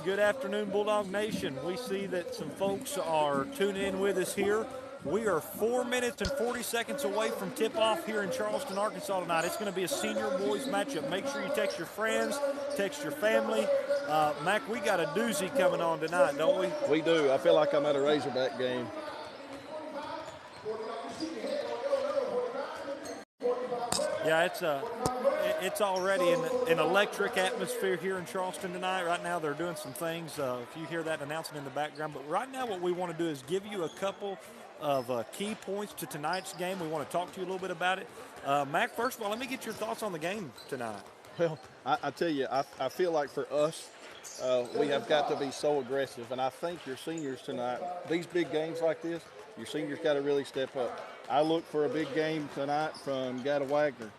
good afternoon, Bulldog Nation. We see that some folks are tuning in with us here. We are 4 minutes and 40 seconds away from tip-off here in Charleston, Arkansas tonight. It's going to be a senior boys matchup. Make sure you text your friends, text your family. Mac, we got a doozy coming on tonight, don't we? We do. I feel like I'm at a Razorback game. Yeah, it's already an electric atmosphere here in Charleston tonight. Right now they're doing some things. If you hear that announcing in the background. But right now what we want to do is give you a couple of key points to tonight's game. We want to talk to you a little bit about it. Mac, first of all, let me get your thoughts on the game tonight. Well, I tell you, I feel like for us, we have got to be so aggressive. And I think your seniors tonight, these big games like this, your seniors got to really step up. I look for a big game tonight from Gada Wagner.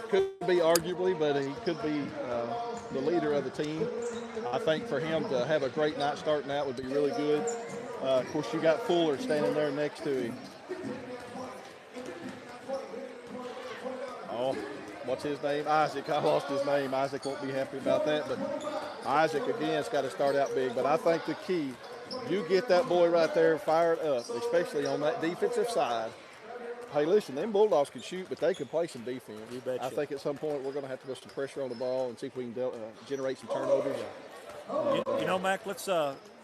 Could be arguably, but he could be the leader of the team. I think for him to have a great night starting out would be really good. Of course, you got Fuller standing there next to him. Oh, what's his name? Isaac. I lost his name. Isaac won't be happy about that, but Isaac, again, has got to start out big. But I think the key, you get that boy right there fired up, especially on that defensive side. Hey, listen, them Bulldogs can shoot, but they can play some defense. You betcha. I think at some point we're going to have to put some pressure on the ball and see if we can generate some turnovers. You know, Mac, let's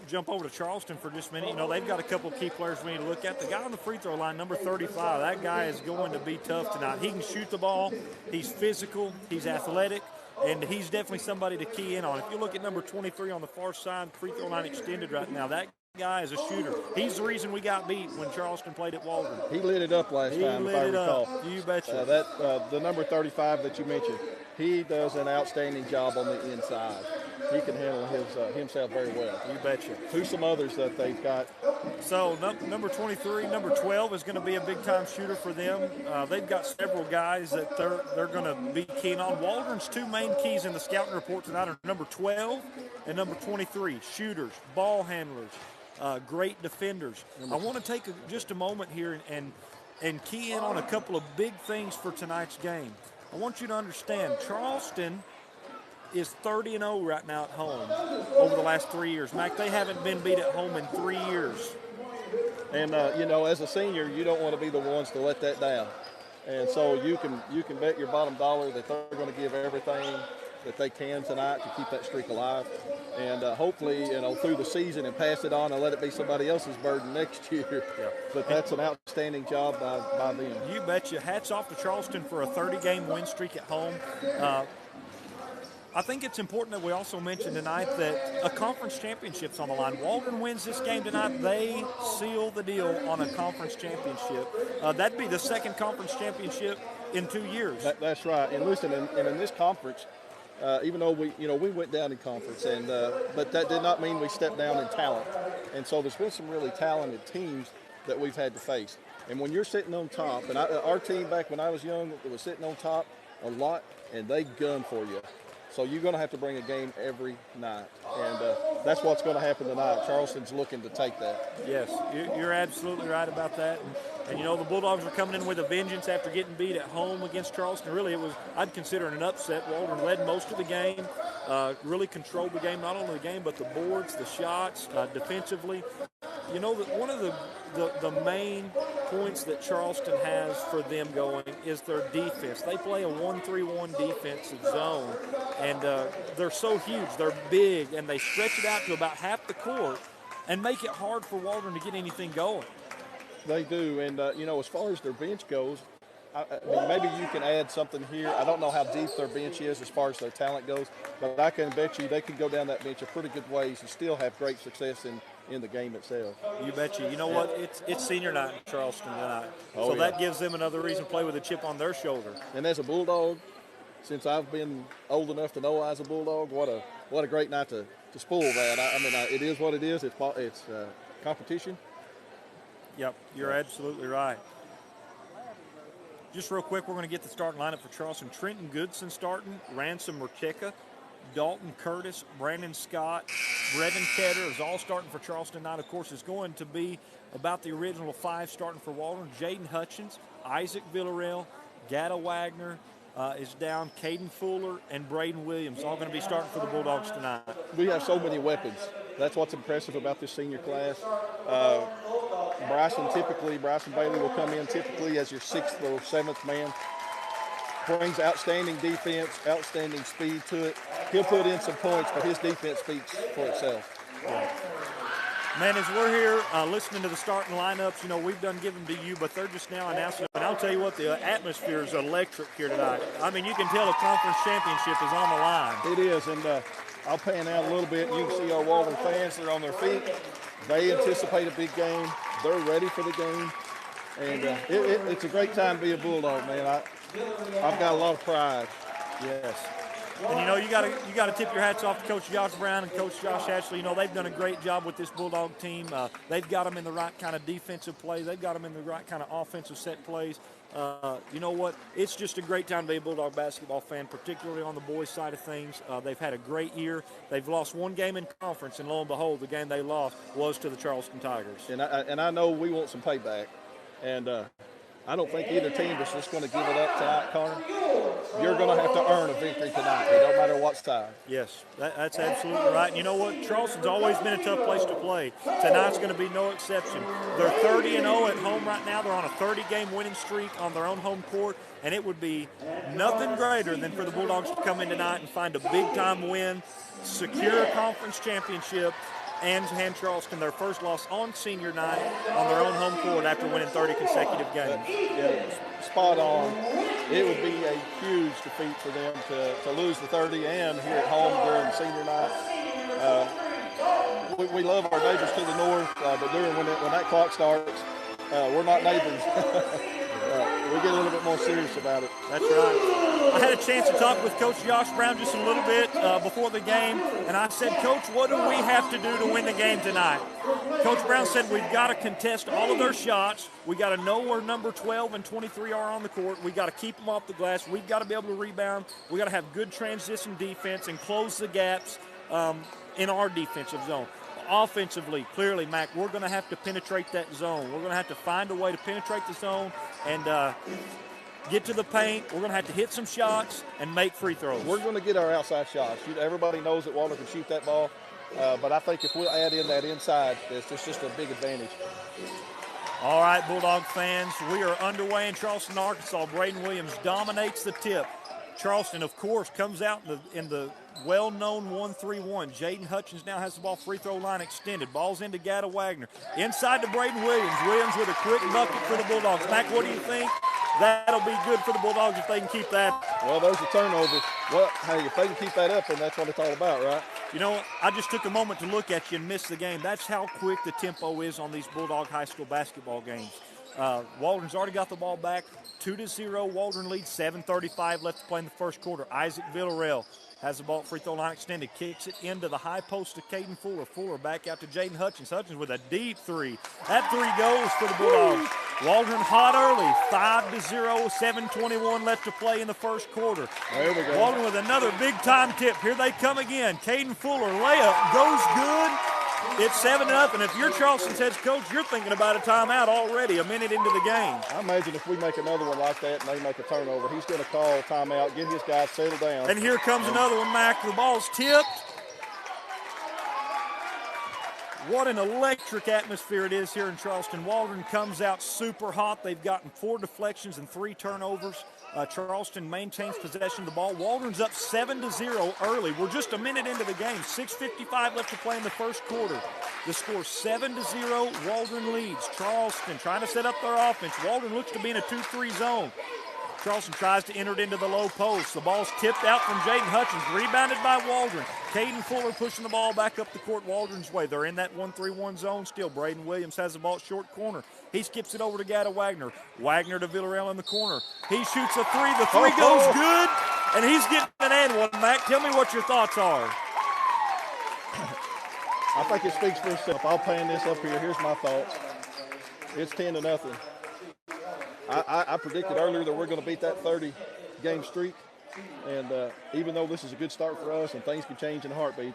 jump over to Charleston for just a minute. You know, they've got a couple of key players we need to look at. The guy on the free throw line, number 35, that guy is going to be tough tonight. He can shoot the ball. He's physical. He's athletic. And he's definitely somebody to key in on. If you look at number 23 on the far side, free throw line extended right now, that guy is a shooter. He's the reason we got beat when Charleston played at Waldron. He lit it up last time, if I recall. You betcha. The number 35 that you mentioned, he does an outstanding job on the inside. He can handle himself very well. You betcha. Who's some others that they've got? So number 23, number 12 is going to be a big-time shooter for them. They've got several guys that they're going to be keen on. Waldron's two main keys in the scouting report tonight are number 12 and number 23, shooters, ball handlers, great defenders. I want to take just a moment here and key in on a couple of big things for tonight's game. I want you to understand, Charleston is 30-0 right now at home over the last 3 years. Mac, they haven't been beat at home in 3 years. And, as a senior, you don't want to be the ones to let that down. And so you can bet your bottom dollar that they're going to give everything that they can tonight to keep that streak alive. And hopefully, through the season and pass it on and let it be somebody else's burden next year. Yeah. But that's an outstanding job by them. You betcha. Hats off to Charleston for a 30-game win streak at home. I think it's important that we also mention tonight that a conference championship's on the line. Waldron wins this game tonight, they seal the deal on a conference championship. That'd be the second conference championship in 2 years. That's right. And listen, and in this conference, even though we went down in conference, but that did not mean we stepped down in talent. And so there's been some really talented teams that we've had to face. And when you're sitting on top, and our team back when I was young, it was sitting on top a lot, and they gun for you. So you're going to have to bring a game every night, and that's what's going to happen tonight. Charleston's looking to take that. Yes, you're absolutely right about that. And the Bulldogs are coming in with a vengeance after getting beat at home against Charleston. Really, I'd consider it an upset. Waldron led most of the game, really controlled the game, not only the game, but the boards, the shots, defensively. One of the main points that Charleston has for them going is their defense. They play a 1-3-1 defensive zone, and they're so huge. They're big, and they stretch it out to about half the court and make it hard for Waldron to get anything going. They do, and as far as their bench goes, I mean, maybe you can add something here. I don't know how deep their bench is as far as their talent goes, but I can bet you they can go down that bench a pretty good ways and still have great success in the game itself. You betcha. You know what? It's senior night in Charleston tonight, so that gives them another reason to play with a chip on their shoulder. And as a Bulldog, since I've been old enough to know I was a Bulldog, what a great night to spoil that. It is what it is. It's competition. Yep, you're absolutely right. Just real quick, we're going to get the starting lineup for Charleston. Trenton Goodson starting, Ransom Mercheka, Dalton Curtis, Brandon Scott, Brevin Ketter is all starting for Charleston tonight. Of course, it's going to be about the original five starting for Waldron. Jaden Hutchins, Isaac Villarreal, Gada Wagner, is down. Caden Fuller and Braden Williams all going to be starting for the Bulldogs tonight. We have so many weapons. That's what's impressive about this senior class. Bryson Bailey will come in typically as your 6th or 7th man. Brings outstanding defense, outstanding speed to it. He'll put in some points, but his defense speaks for itself. Yeah. Man, as we're here listening to the starting lineups, you know, we've done give them to you, but they're just now announcing them. And I'll tell you what, the atmosphere is electric here tonight. I mean, you can tell a conference championship is on the line. It is, and I'll pan out a little bit. You can see our Waldron fans. They're on their feet. They anticipate a big game. They're ready for the game. And it's a great time to be a Bulldog, man. I've got a lot of pride. Yes. And, you know, you got to tip your hats off to Coach Josh Brown and Coach Josh Ashley. You know, they've done a great job with this Bulldog team. They've got them in the right kind of defensive play. They've got them in the right kind of offensive set plays. You know what? It's just a great time to be a Bulldog basketball fan, particularly on the boys' side of things. They've had a great year. They've lost one game in conference, and lo and behold, the game they lost was to the Charleston Tigers. And I know we want some payback. And I don't think either team is just going to give it up tonight, Connor. You're going to have to earn a victory tonight. It don't matter what side. Yes, that's absolutely right. And you know what? Charleston's always been a tough place to play. Tonight's going to be no exception. They're 30-0 at home right now. They're on a 30-game winning streak on their own home court. And it would be nothing greater than for the Bulldogs to come in tonight and find a big-time win, secure a conference championship, and hand Charleston their first loss on senior night on their own home court after winning 30 consecutive games. Yeah, spot on. It would be a huge defeat for them to lose the 30 and here at home during senior night. We love our neighbors to the north, but when that clock starts, we're not neighbors. We get a little bit more serious about it. That's right. I had a chance to talk with Coach Josh Brown just a little bit before the game, and I said, Coach, what do we have to do to win the game tonight? Coach Brown said we've got to contest all of their shots. We got to know where number 12 and 23 are on the court. We got to keep them off the glass. We've got to be able to rebound. We got to have good transition defense and close the gaps in our defensive zone. Offensively, clearly, Mac, we're going to have to penetrate that zone. We're going to have to find a way to penetrate the zone and get to the paint. We're going to have to hit some shots and make free throws. We're going to get our outside shots. Everybody knows that Waldron can shoot that ball, but I think if we'll add in that inside, it's just a big advantage. All right, Bulldog fans, we are underway in Charleston, Arkansas. Braden Williams dominates the tip. Charleston, of course, comes out in the well-known 1-3-1. Jaden Hutchins now has the ball, free throw line extended. Ball's into Gada Wagner. Inside to Braden Williams. Williams with a quick bucket for the Bulldogs. Mac, what do you think? That'll be good for the Bulldogs if they can keep that. Well, there's a turnover. Well, hey, if they can keep that up, then that's what it's all about, right? You know, I just took a moment to look at you and miss the game. That's how quick the tempo is on these Bulldog high school basketball games. Waldron's already got the ball back. 2-0, Waldron leads, 7:35 left to play in the first quarter. Isaac Villarreal has the ball at free throw line extended, kicks it into the high post to Caden Fuller. Fuller back out to Jaden Hutchins. Hutchins with a deep three. That three goes for the Bulldogs. Waldron hot early, 5-0, 7:21 left to play in the first quarter. There we go. Waldron with another big-time tip. Here they come again. Caden Fuller, layup, goes good. It's 7-0. If you're Charleston's head coach, you're thinking about a timeout already, a minute into the game. I imagine if we make another one like that and they make a turnover, he's going to call a timeout, get his guys settled down. And here comes another one, Mac. The ball's tipped. What an electric atmosphere it is here in Charleston. Waldron comes out super hot. They've gotten 4 deflections and 3 turnovers. Charleston maintains possession of the ball. Waldron's up 7-0 early. We're just a minute into the game. 6:55 left to play in the first quarter. The score 7-0. Waldron leads. Charleston trying to set up their offense. Waldron looks to be in a 2-3 zone. Charleston tries to enter it into the low post. The ball's tipped out from Jaden Hutchins, rebounded by Waldron. Caden Fuller pushing the ball back up the court Waldron's way. They're in that 1-3-1 zone still. Braden Williams has the ball at short corner. He skips it over to Gada Wagner. Wagner to Villarreal in the corner. He shoots a three. The three goes good, and he's getting an and one. Mac, tell me what your thoughts are. I think it speaks for itself. I'll pan this up here. Here's my thoughts. It's 10-0. I predicted earlier that we're going to beat that 30-game streak, and even though this is a good start for us and things can change in a heartbeat,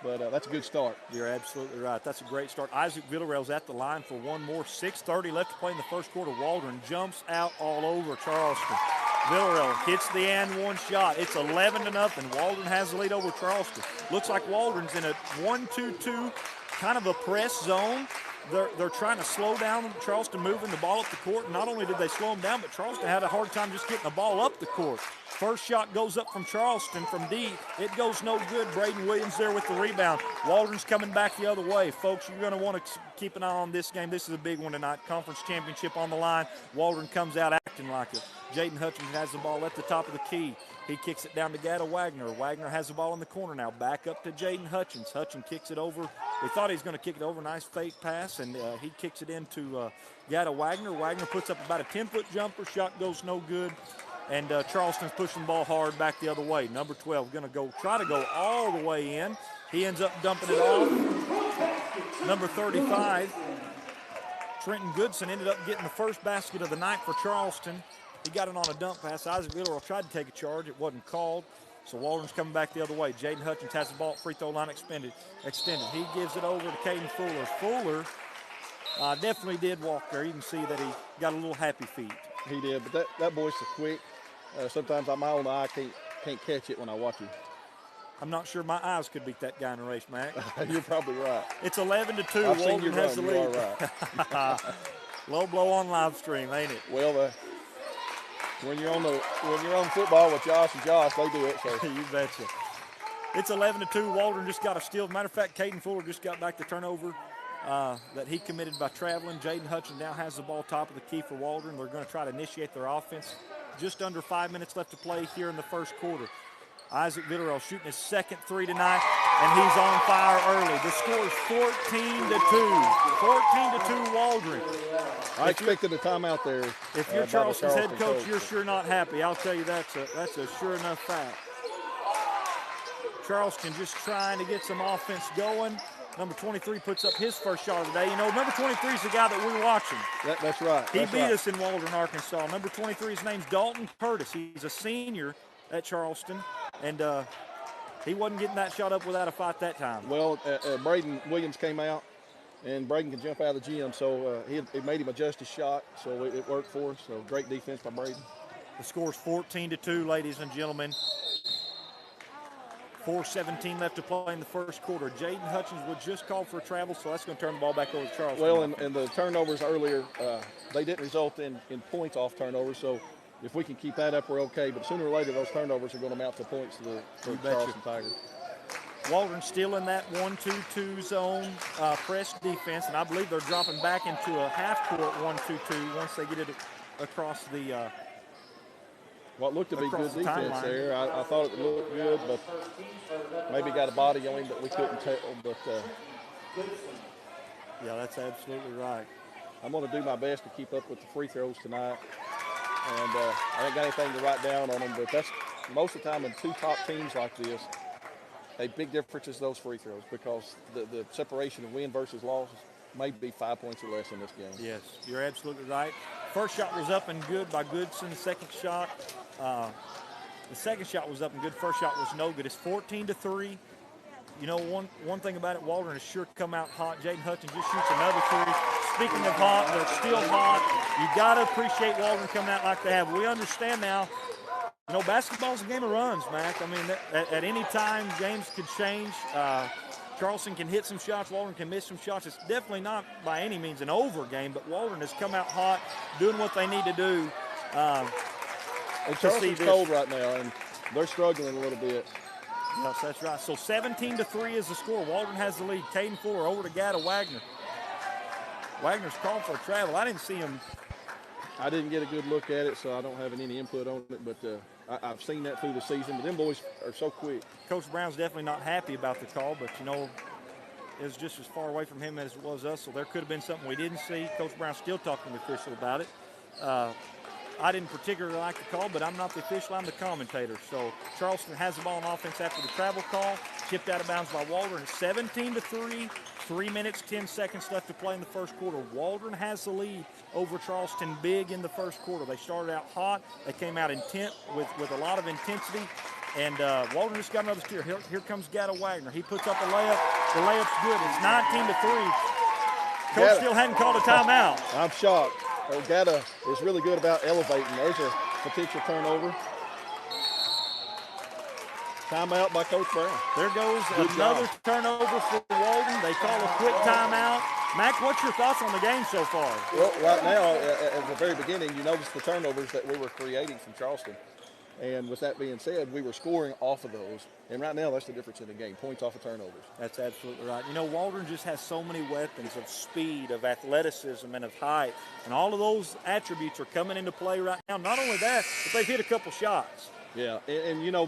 but that's a good start. You're absolutely right. That's a great start. Isaac Villarreal's at the line for one more. 6:30 left to play in the first quarter. Waldron jumps out all over Charleston. Villarreal hits the and one shot. It's 11-0. Waldron has the lead over Charleston. Looks like Waldron's in a 1-2-2, kind of a press zone. They're trying to slow down Charleston moving the ball up the court. And not only did they slow them down, but Charleston had a hard time just getting the ball up the court. First shot goes up from Charleston from deep. It goes no good. Braden Williams there with the rebound. Waldron's coming back the other way. Folks, you're going to want to keep an eye on this game. This is a big one tonight. Conference championship on the line. Waldron comes out acting like it. Jaden Hutchins has the ball at the top of the key. He kicks it down to Gata Wagner. Wagner has the ball in the corner now. Back up to Jaden Hutchins. Hutchins kicks it over. We thought he was going to kick it over. Nice fake pass, and he kicks it into Gata Wagner. Wagner puts up about a 10-foot jumper. Shot goes no good. And Charleston's pushing the ball hard back the other way. Number 12 going to try to go all the way in. He ends up dumping it off. Number 35, Trenton Goodson, ended up getting the first basket of the night for Charleston. He got it on a dump pass. Isaac Villarreal tried to take a charge. It wasn't called. So Waldron's coming back the other way. Jaden Hutchins has the ball at free throw line extended. He gives it over to Caden Fuller. Fuller definitely did walk there. You can see that he got a little happy feet. He did, but that boy's so quick. Sometimes my own eye can't catch it when I watch him. I'm not sure my eyes could beat that guy in a race, Mac. You're probably right. It's 11-2. I've seen you Waldron has run. the You lead. are right. Low blow on live stream, ain't it? Well, when you're on football with Josh and Josh, they do it. So you betcha. It's 11-2. Waldron just got a steal. Matter of fact, Caden Fuller just got back the turnover that he committed by traveling. Jaden Hutchins now has the ball top of the key for Waldron. They're going to try to initiate their offense. Just under 5 minutes left to play here in the first quarter. Isaac Villarreal shooting his second three tonight, and he's on fire early. The score is 14-2. 14-2 Waldron. I expected a timeout there. If you're Charleston's head coach, you're sure not happy. I'll tell you that's a sure enough fact. Charleston just trying to get some offense going. Number 23 puts up his first shot of the day. You know, number 23 is the guy that we're watching. That's right. He beat us in Waldron, Arkansas. Number 23, his name's Dalton Curtis. He's a senior at Charleston, and he wasn't getting that shot up without a fight that time. Well, Braden Williams came out, and Braden can jump out of the gym, so it made him adjust his shot, so it worked for us. So great defense by Braden. The score's 14-2, ladies and gentlemen. 4:17 left to play in the first quarter. Jaden Hutchins was just called for a travel, so that's going to turn the ball back over to Charleston. Well, and the turnovers earlier, they didn't result in points off turnovers, so if we can keep that up, we're okay. But sooner or later, those turnovers are going to amount to points to the Charleston Tigers. Waldron still in that 1-2-2 zone press defense, and I believe they're dropping back into a half-court 1-2-2 once they get it across the what looked to be good defense there. I thought it looked good, but maybe got a body on him that we couldn't tell. But yeah, that's absolutely right. I'm going to do my best to keep up with the free throws tonight. And I ain't got anything to write down on them, but that's most of the time in two top teams like this, a big difference is those free throws because the separation of win versus loss may be 5 points or less in this game. Yes, you're absolutely right. First shot was up and good by Goodson. The second shot was up and good. First shot was no good. It's 14-3. You know, one thing about it, Waldron has sure come out hot. Jaden Hutchins just shoots another three. Speaking of hot, they're still hot. You got to appreciate Waldron coming out like they have. We understand now, you know, basketball's a game of runs, Mac. I mean, at any time, games could change. Charleston can hit some shots. Waldron can miss some shots. It's definitely not by any means an over game, but Waldron has come out hot, doing what they need to do. And Charleston's cold right now, and they're struggling a little bit. Yes, that's right. So 17-3 is the score. Waldron has the lead. Caden Fuller over to Gata Wagner. Wagner's called for a travel. I didn't see him. I didn't get a good look at it, so I don't have any input on it, but I've seen that through the season. But them boys are so quick. Coach Brown's definitely not happy about the call, but, you know, it was just as far away from him as it was us, so there could have been something we didn't see. Coach Brown's still talking to the official about it. I didn't particularly like the call, but I'm not the official. I'm the commentator. So Charleston has the ball on offense after the travel call. Tipped out of bounds by Waldron. 17-3. 3 minutes, 10 seconds left to play in the first quarter. Waldron has the lead over Charleston big in the first quarter. They started out hot. They came out intent with a lot of intensity. And Waldron just got another steal. Here comes Gata Wagner. He puts up a layup. The layup's good. It's 19-3. Coach still hadn't called a timeout. I'm shocked. Ogata is really good about elevating. There's a potential turnover. Timeout by Coach Brown. There goes another turnover for Waldron. They call a quick timeout. Mac, what's your thoughts on the game so far? Well, right now, at the very beginning, you notice the turnovers that we were creating from Charleston. And with that being said, we were scoring off of those. And right now, that's the difference in the game, points off of turnovers. That's absolutely right. You know, Waldron just has so many weapons of speed, of athleticism, and of height. And all of those attributes are coming into play right now. Not only that, but they've hit a couple shots. Yeah, and you know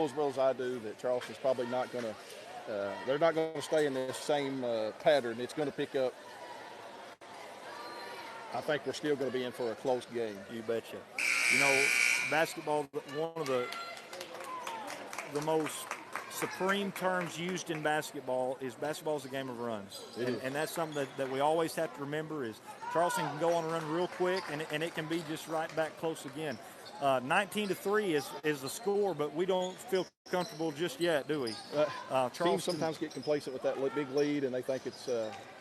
as well as I do that Charleston's probably not going to they're not going to stay in this same pattern. It's going to pick up. I think we're still going to be in for a close game. You betcha. You know, basketball, one of the most supreme terms used in basketball is a game of runs. And that's something that we always have to remember is Charleston can go on a run real quick, and it can be just right back close again. 19-3 is the score, but we don't feel comfortable just yet, do we? Teams sometimes get complacent with that big lead, and they think it's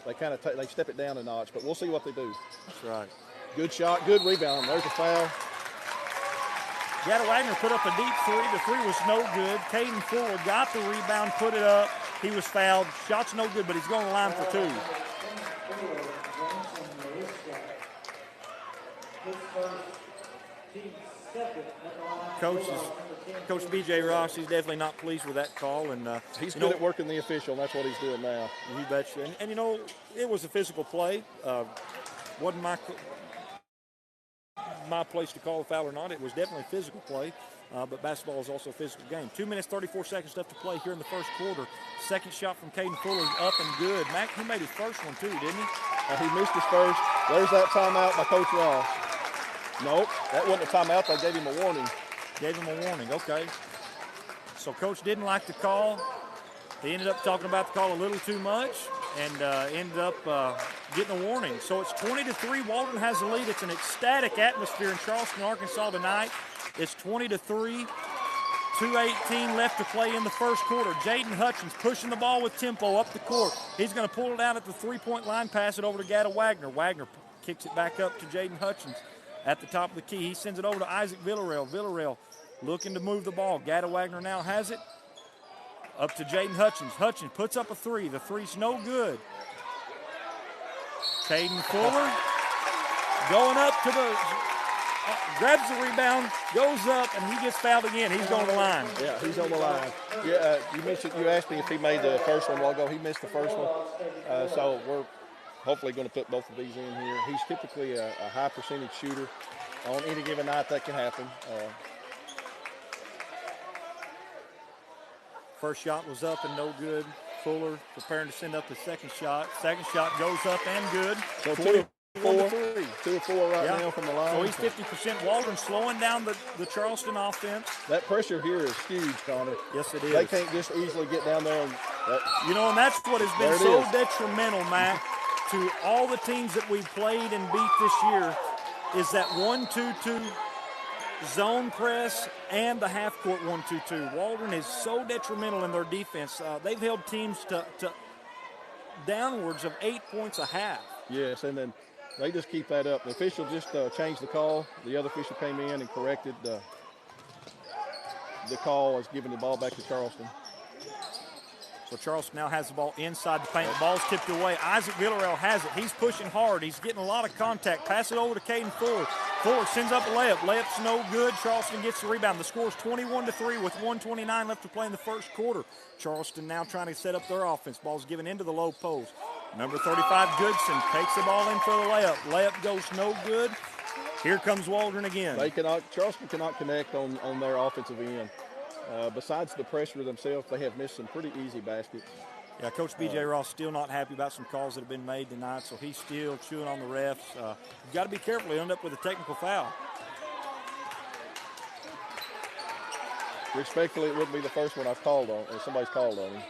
they step it down a notch. But we'll see what they do. That's right. Good shot, good rebound. There's a foul. Gata Wagner put up a deep three. The three was no good. Caden Fuller got the rebound, put it up. He was fouled. Shot's no good, but he's going to the line for two. Coach B.J. Ross, he's definitely not pleased with that call. And he's good at working the official, and that's what he's doing now. You betcha. And you know, it was a physical play. Wasn't my place to call a foul or not. It was definitely a physical play, but basketball is also a physical game. 2 minutes, 34 seconds left to play here in the first quarter. Second shot from Caden Fuller up and good. Mac, he made his first one too, didn't he? He missed his first. There's that timeout by Coach Ross. Nope, that wasn't a timeout. They gave him a warning. Gave him a warning, okay. So Coach didn't like the call. He ended up talking about the call a little too much and ended up getting a warning. So it's 20-3. Waldron has the lead. It's an ecstatic atmosphere in Charleston, Arkansas tonight. It's 20-3. 2:18 left to play in the first quarter. Jaden Hutchins pushing the ball with tempo up the court. He's going to pull it out at the three-point line, pass it over to Gata Wagner. Wagner kicks it back up to Jaden Hutchins at the top of the key. He sends it over to Isaac Villarreal. Villarreal looking to move the ball. Gata Wagner now has it. Up to Jaden Hutchins. Hutchins puts up a three. The three's no good. Caden Fuller going up to the grabs the rebound, goes up, and he gets fouled again. He's on the line. Yeah, he's on the line. Yeah, you asked me if he made the first one a while ago. He missed the first one. So we're hopefully going to put both of these in here. He's typically a high percentage shooter. On any given night, that can happen. First shot was up and no good. Fuller preparing to send up the second shot. Second shot goes up and good. So 2 of 4 right now from the line. So he's 50%. Waldron slowing down the Charleston offense. That pressure here is huge, Connor. Yes, it is. They can't just easily get down there. And that's what has been so detrimental, Matt, to all the teams that we've played and beat this year is that 1-2-2 zone press and the half-court 1-2-2. Waldron is so detrimental in their defense. They've held teams to downwards of 8 points a half. Yes, and then they just keep that up. The official just changed the call. The other official came in and corrected the call as giving the ball back to Charleston. So Charleston now has the ball inside the paint. The ball's tipped away. Isaac Villarreal has it. He's pushing hard. He's getting a lot of contact. Pass it over to Caden Fuller. Fuller sends up a layup. Layup's no good. Charleston gets the rebound. The score's 21-3 with 1:29 left to play in the first quarter. Charleston now trying to set up their offense. Ball's given into the low post. Number 35, Goodson, takes the ball in for the layup. Layup goes no good. Here comes Waldron again. Charleston cannot connect on their offensive end. Besides the pressure themselves, they have missed some pretty easy baskets. Yeah, Coach B.J. Ross still not happy about some calls that have been made tonight, so he's still chewing on the refs. You've got to be careful. He'll end up with a technical foul. Respectfully, it wouldn't be the first one I've called on, or somebody's called on him.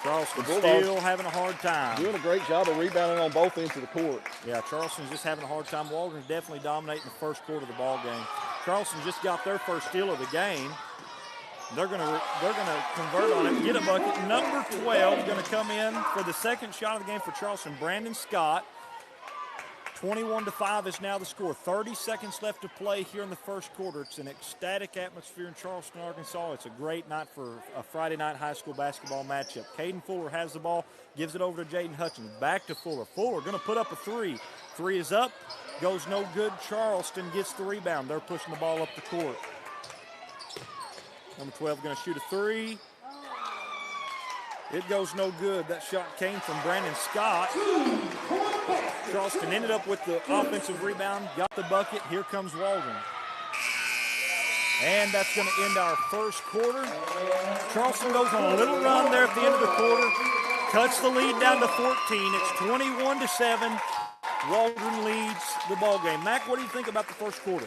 Charleston still having a hard time. Doing a great job of rebounding on both ends of the court. Yeah, Charleston's just having a hard time. Waldron's definitely dominating the first quarter of the ball game. Charleston just got their first steal of the game. They're gonna convert on it, get a bucket. Number 12 going to come in for the second shot of the game for Charleston. Brandon Scott 21-5 is now the score. 30 seconds left to play here in the first quarter. It's an ecstatic atmosphere in Charleston, Arkansas. It's a great night for a Friday night high school basketball matchup. Caden Fuller has the ball, gives it over to Jaden Hutchins. Back to Fuller. Fuller going to put up a three. Three is up, goes no good. Charleston gets the rebound. They're pushing the ball up the court. Number 12 going to shoot a three. It goes no good. That shot came from Brandon Scott. Charleston ended up with the offensive rebound, got the bucket. Here comes Waldron. And that's going to end our first quarter. Charleston goes on a little run there at the end of the quarter, cuts the lead down to 14. It's 21-7. Waldron leads the ball game. Mac, what do you think about the first quarter?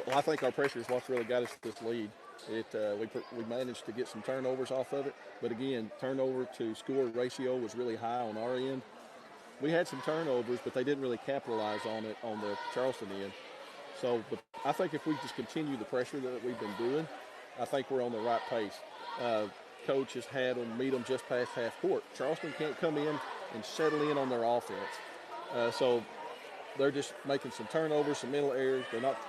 Well, I think our pressure is what's really got us this lead. We managed to get some turnovers off of it, but again, turnover to score ratio was really high on our end. We had some turnovers, but they didn't really capitalize on it on the Charleston end. So I think if we just continue the pressure that we've been doing, I think we're on the right pace. Coach has had them meet them just past half court. Charleston can't come in and settle in on their offense. So they're just making some turnovers, some mental errors.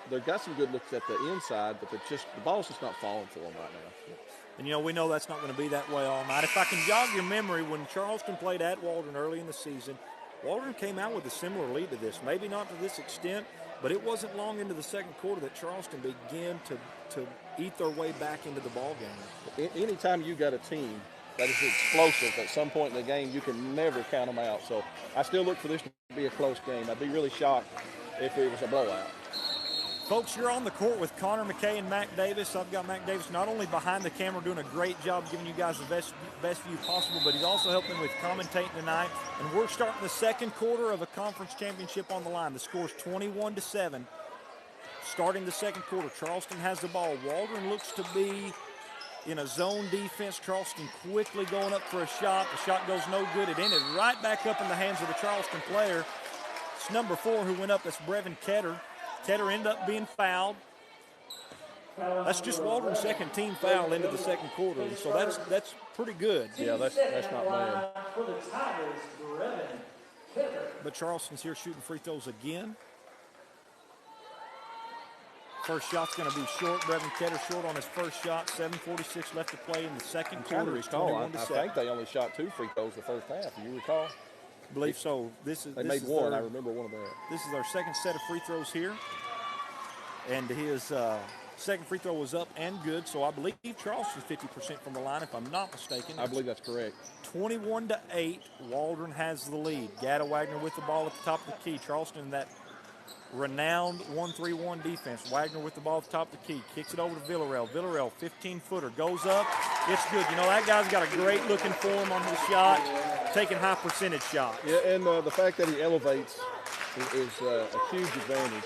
They've got some good looks at the inside, but the ball's just not falling for them right now. And, we know that's not going to be that way all night. If I can jog your memory, when Charleston played at Waldron early in the season, Waldron came out with a similar lead to this. Maybe not to this extent, but it wasn't long into the second quarter that Charleston began to eat their way back into the ball game. Anytime you got a team that is explosive at some point in the game, you can never count them out. So I still look for this to be a close game. I'd be really shocked if it was a blowout. Folks, you're on the court with Connor McKay and Mac Davis. I've got Mac Davis not only behind the camera doing a great job giving you guys the best view possible, but he's also helping with commentating tonight. And we're starting the second quarter of a conference championship on the line. The score's 21-7. Starting the second quarter, Charleston has the ball. Waldron looks to be in a zone defense. Charleston quickly going up for a shot. The shot goes no good. It ended right back up in the hands of the Charleston player. It's number 4 who went up. That's Brevin Ketter. Ketter ended up being fouled. That's just Waldron's second team foul into the second quarter, and so that's pretty good. Yeah, that's not bad. But Charleston's here shooting free throws again. First shot's going to be short. Brevin Ketter short on his first shot. 7:46 left to play in the second quarter. He's 21-7. I think they only shot 2 free throws the first half. Do you recall? I believe so. They made one. I remember one of that. This is our second set of free throws here. And his second free throw was up and good, so I believe Charleston's 50% from the line, if I'm not mistaken. I believe that's correct. 21-8, Waldron has the lead. Gada Wagner with the ball at the top of the key. Charleston in that renowned 1-3-1 defense. Wagner with the ball at the top of the key. Kicks it over to Villarreal. Villarreal, 15-footer, goes up. It's good. That guy's got a great-looking form on his shot, taking high percentage shots. Yeah, and the fact that he elevates is a huge advantage.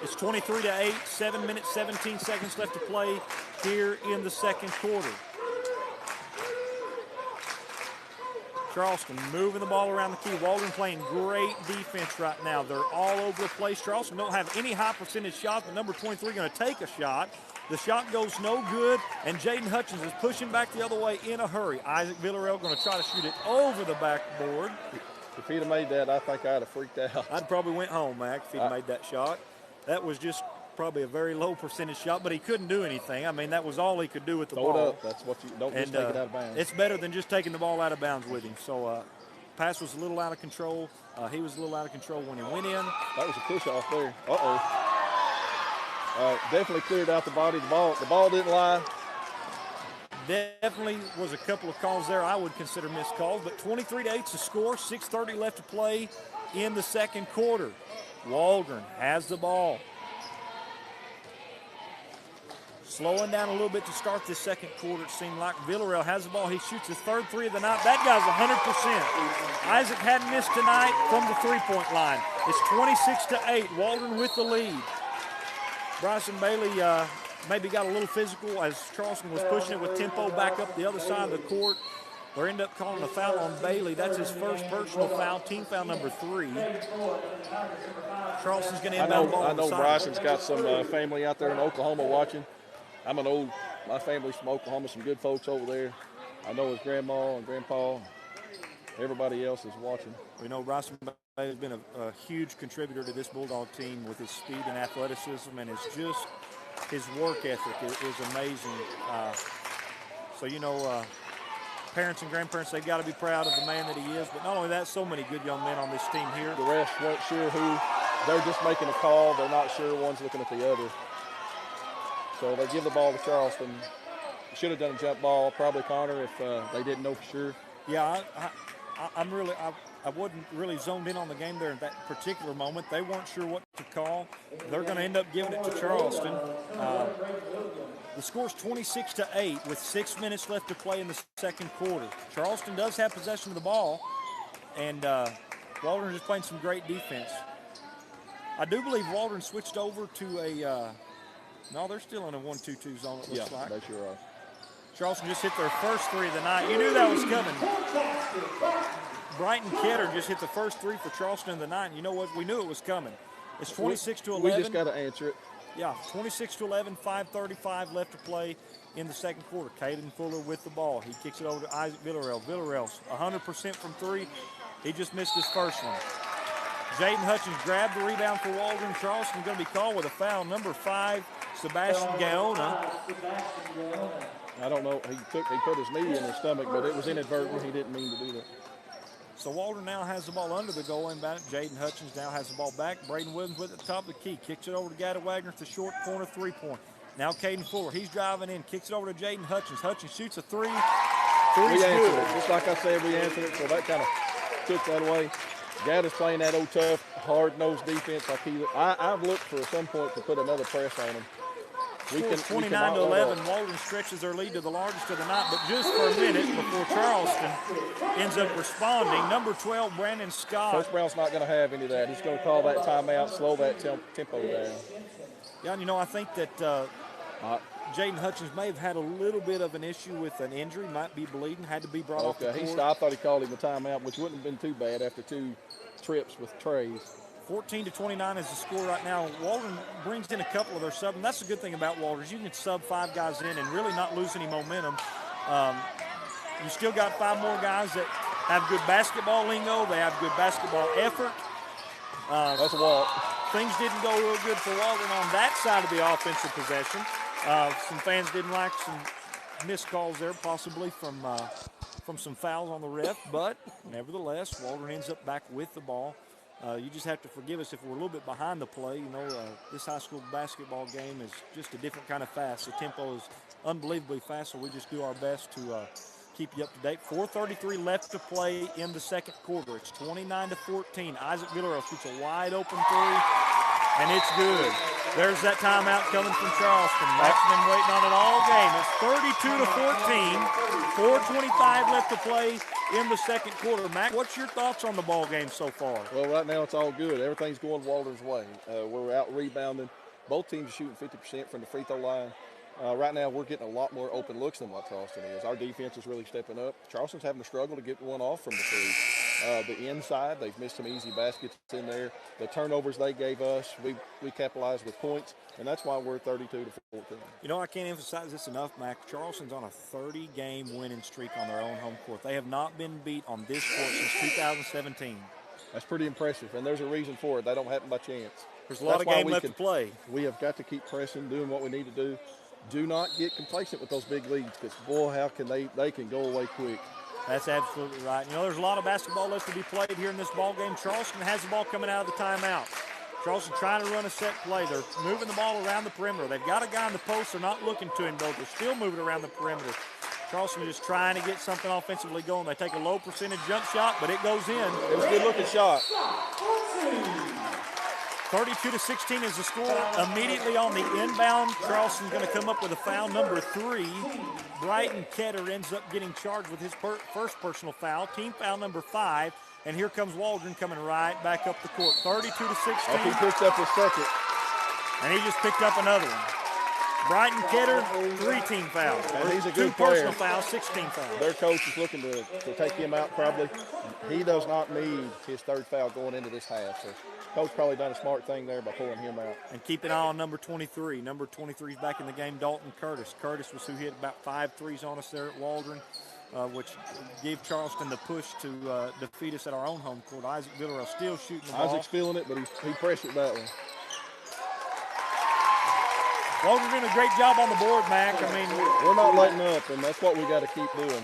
It's 23-8, 7 minutes, 17 seconds left to play here in the second quarter. Charleston moving the ball around the key. Waldron playing great defense right now. They're all over the place. Charleston don't have any high percentage shots, but number 23 going to take a shot. The shot goes no good, and Jaden Hutchins is pushing back the other way in a hurry. Isaac Villarreal going to try to shoot it over the backboard. If he'd have made that, I think I'd have freaked out. I'd probably went home, Mac, if he'd made that shot. That was just probably a very low percentage shot, but he couldn't do anything. I mean, that was all he could do with the ball. Throw it up. That's what you don't just take it out of bounds. It's better than just taking the ball out of bounds with him. So pass was a little out of control. He was a little out of control when he went in. That was a push off there. Definitely cleared out the body. The ball didn't lie. Definitely was a couple of calls there I would consider missed calls, but 23-8 is the score. 6:30 left to play in the second quarter. Waldron has the ball. Slowing down a little bit to start this second quarter, it seemed like. Villarreal has the ball. He shoots his third three of the night. That guy's 100%. Isaac hadn't missed tonight from the three-point line. It's 26-8. Waldron with the lead. Bryson Bailey maybe got a little physical as Charleston was pushing it with tempo back up the other side of the court. They end up calling a foul on Bailey. That's his first personal foul, team foul number 3. Charleston's going to inbound the ball. I know Bryson's got some family out there in Oklahoma watching. My family's from Oklahoma, some good folks over there. I know his grandma and grandpa. Everybody else is watching. We know Bryson has been a huge contributor to this Bulldog team with his speed and athleticism, and his work ethic is amazing. So, parents and grandparents, they've got to be proud of the man that he is. But not only that, so many good young men on this team here. The rest weren't sure who. They're just making a call. They're not sure. One's looking at the other. So they give the ball to Charleston. Should have done a jump ball, probably Connor, if they didn't know for sure. Yeah, I wasn't really zoned in on the game there at that particular moment. They weren't sure what to call. They're going to end up giving it to Charleston. The score's 26-8 with 6 minutes left to play in the second quarter. Charleston does have possession of the ball, and Waldron is playing some great defense. I do believe Waldron switched over to a no, they're still in a 1-2-2 zone, it looks like. Yeah, they sure are. Charleston just hit their first three of the night. You knew that was coming. Brighton Ketter just hit the first three for Charleston in the night. You know what? We knew it was coming. It's 26-11. We just got to answer it. Yeah, 26-11, 5:35 left to play in the second quarter. Caden Fuller with the ball. He kicks it over to Isaac Villarreal. Villarreal's 100% from three. He just missed his first one. Jaden Hutchins grabbed the rebound for Waldron. Charleston going to be called with a foul. Number 5, Sebastian Gaona. I don't know. He put his knee in his stomach, but it was inadvertent. He didn't mean to do that. So Waldron now has the ball under the goal line. Jaden Hutchins now has the ball back. Braden Williams with it at the top of the key. Kicks it over to Gadda Wagner to short corner three-point. Now Caden Fuller. He's driving in. Kicks it over to Jaden Hutchins. Hutchins shoots a three. We answered it. Just like I said, we answered it. So that kind of took that away. Gadda's playing that old tough, hard-nosed defense. I've looked for at some point to put another press on him. 29-11, Waldron stretches their lead to the largest of the night, but just for a minute before Charleston ends up responding. Number 12, Brandon Scott. Coach Brown's not going to have any of that. He's going to call that timeout, slow that tempo down. Yeah, and I think that Jaden Hutchins may have had a little bit of an issue with an injury, might be bleeding, had to be brought off the court. I thought he called him a timeout, which wouldn't have been too bad after 2 trips with trays. 14-29 is the score right now. Waldron brings in a couple of their subs, and that's the good thing about Waldron. You can sub 5 guys in and really not lose any momentum. You still got 5 more guys that have good basketball lingo. They have good basketball effort. That's a walk. Things didn't go real good for Waldron on that side of the offensive possession. Some fans didn't like some missed calls there, possibly from some fouls on the ref, but nevertheless, Waldron ends up back with the ball. You just have to forgive us if we're a little bit behind the play. This high school basketball game is just a different kind of fast. The tempo is unbelievably fast, so we just do our best to keep you up to date. 4:33 left to play in the second quarter. It's 29-14. Isaac Villarreal shoots a wide open three, and it's good. There's that timeout coming from Charleston. Mac's been waiting on it all game. It's 32-14. 4:25 left to play in the second quarter. Mac, what's your thoughts on the ball game so far? Well, right now it's all good. Everything's going Waldron's way. We're out rebounding. Both teams are shooting 50% from the free throw line. Right now we're getting a lot more open looks than what Charleston is. Our defense is really stepping up. Charleston's having to struggle to get one off from the three. The inside, they've missed some easy baskets in there. The turnovers they gave us, we capitalized with points, and that's why we're 32-14. I can't emphasize this enough, Mac. Charleston's on a 30-game winning streak on their own home court. They have not been beat on this court since 2017. That's pretty impressive, and there's a reason for it. That don't happen by chance. There's a lot of game left to play. We have got to keep pressing, doing what we need to do. Do not get complacent with those big leads, because, boy, how can they can go away quick. That's absolutely right. There's a lot of basketball left to be played here in this ball game. Charleston has the ball coming out of the timeout. Charleston trying to run a set play. They're moving the ball around the perimeter. They've got a guy in the post. They're not looking to him, though. They're still moving around the perimeter. Charleston is just trying to get something offensively going. They take a low percentage jump shot, but it goes in. It was a good-looking shot. 32-16 is the score. Immediately on the inbound, Charleston's going to come up with a foul, number 3. Brighton Ketter ends up getting charged with his first personal foul, team foul number 5. And here comes Waldron coming right back up the court. 32-16. He picked up his second. And he just picked up another one. Brighton Ketter, 3 team fouls. And he's a good 2 player. personal fouls, 6 team fouls. Their coach is looking to take him out probably. He does not need his 3rd foul going into this half. So coach probably done a smart thing there by pulling him out. And keep an eye on number 23. Number 23 is back in the game, Dalton Curtis. Curtis was who hit about 5 threes on us there at Waldron. which gave Charleston the push to defeat us at our own home court. Isaac Villarreal still shooting the ball. Isaac's feeling it, but he pressured that one. Waldron's doing a great job on the board, Mac. I mean, we're not letting up, and that's what we got to keep doing.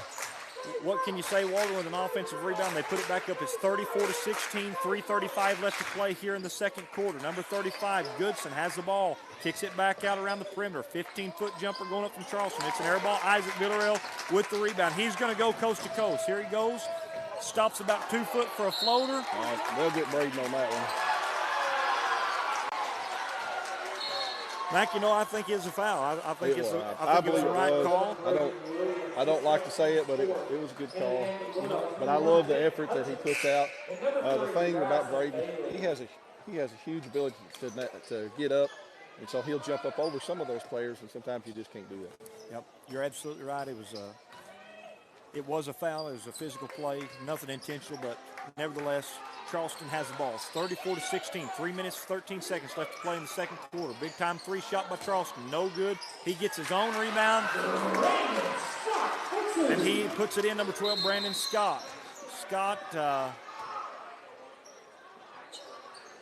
What can you say, Waldron, with an offensive rebound? They put it back up. It's 34-16, 3:35 left to play here in the second quarter. Number 35, Goodson, has the ball, kicks it back out around the perimeter. 15-foot jumper going up from Charleston. It's an air ball. Isaac Villarreal with the rebound. He's going to go coast to coast. Here he goes. Stops about 2 foot for a floater. They'll get Braden on that one. Mac, I think it's a foul. I think it's the right call. I don't like to say it, but it was a good call. But I love the effort that he puts out. The thing about Braden, he has a huge ability to get up, and so he'll jump up over some of those players, and sometimes you just can't do that. Yep, you're absolutely right. It was a foul. It was a physical play, nothing intentional, but nevertheless, Charleston has the ball. It's 34-16, 3 minutes, 13 seconds left to play in the second quarter. Big time three shot by Charleston, no good. He gets his own rebound, and he puts it in. Number 12, Brandon Scott. Scott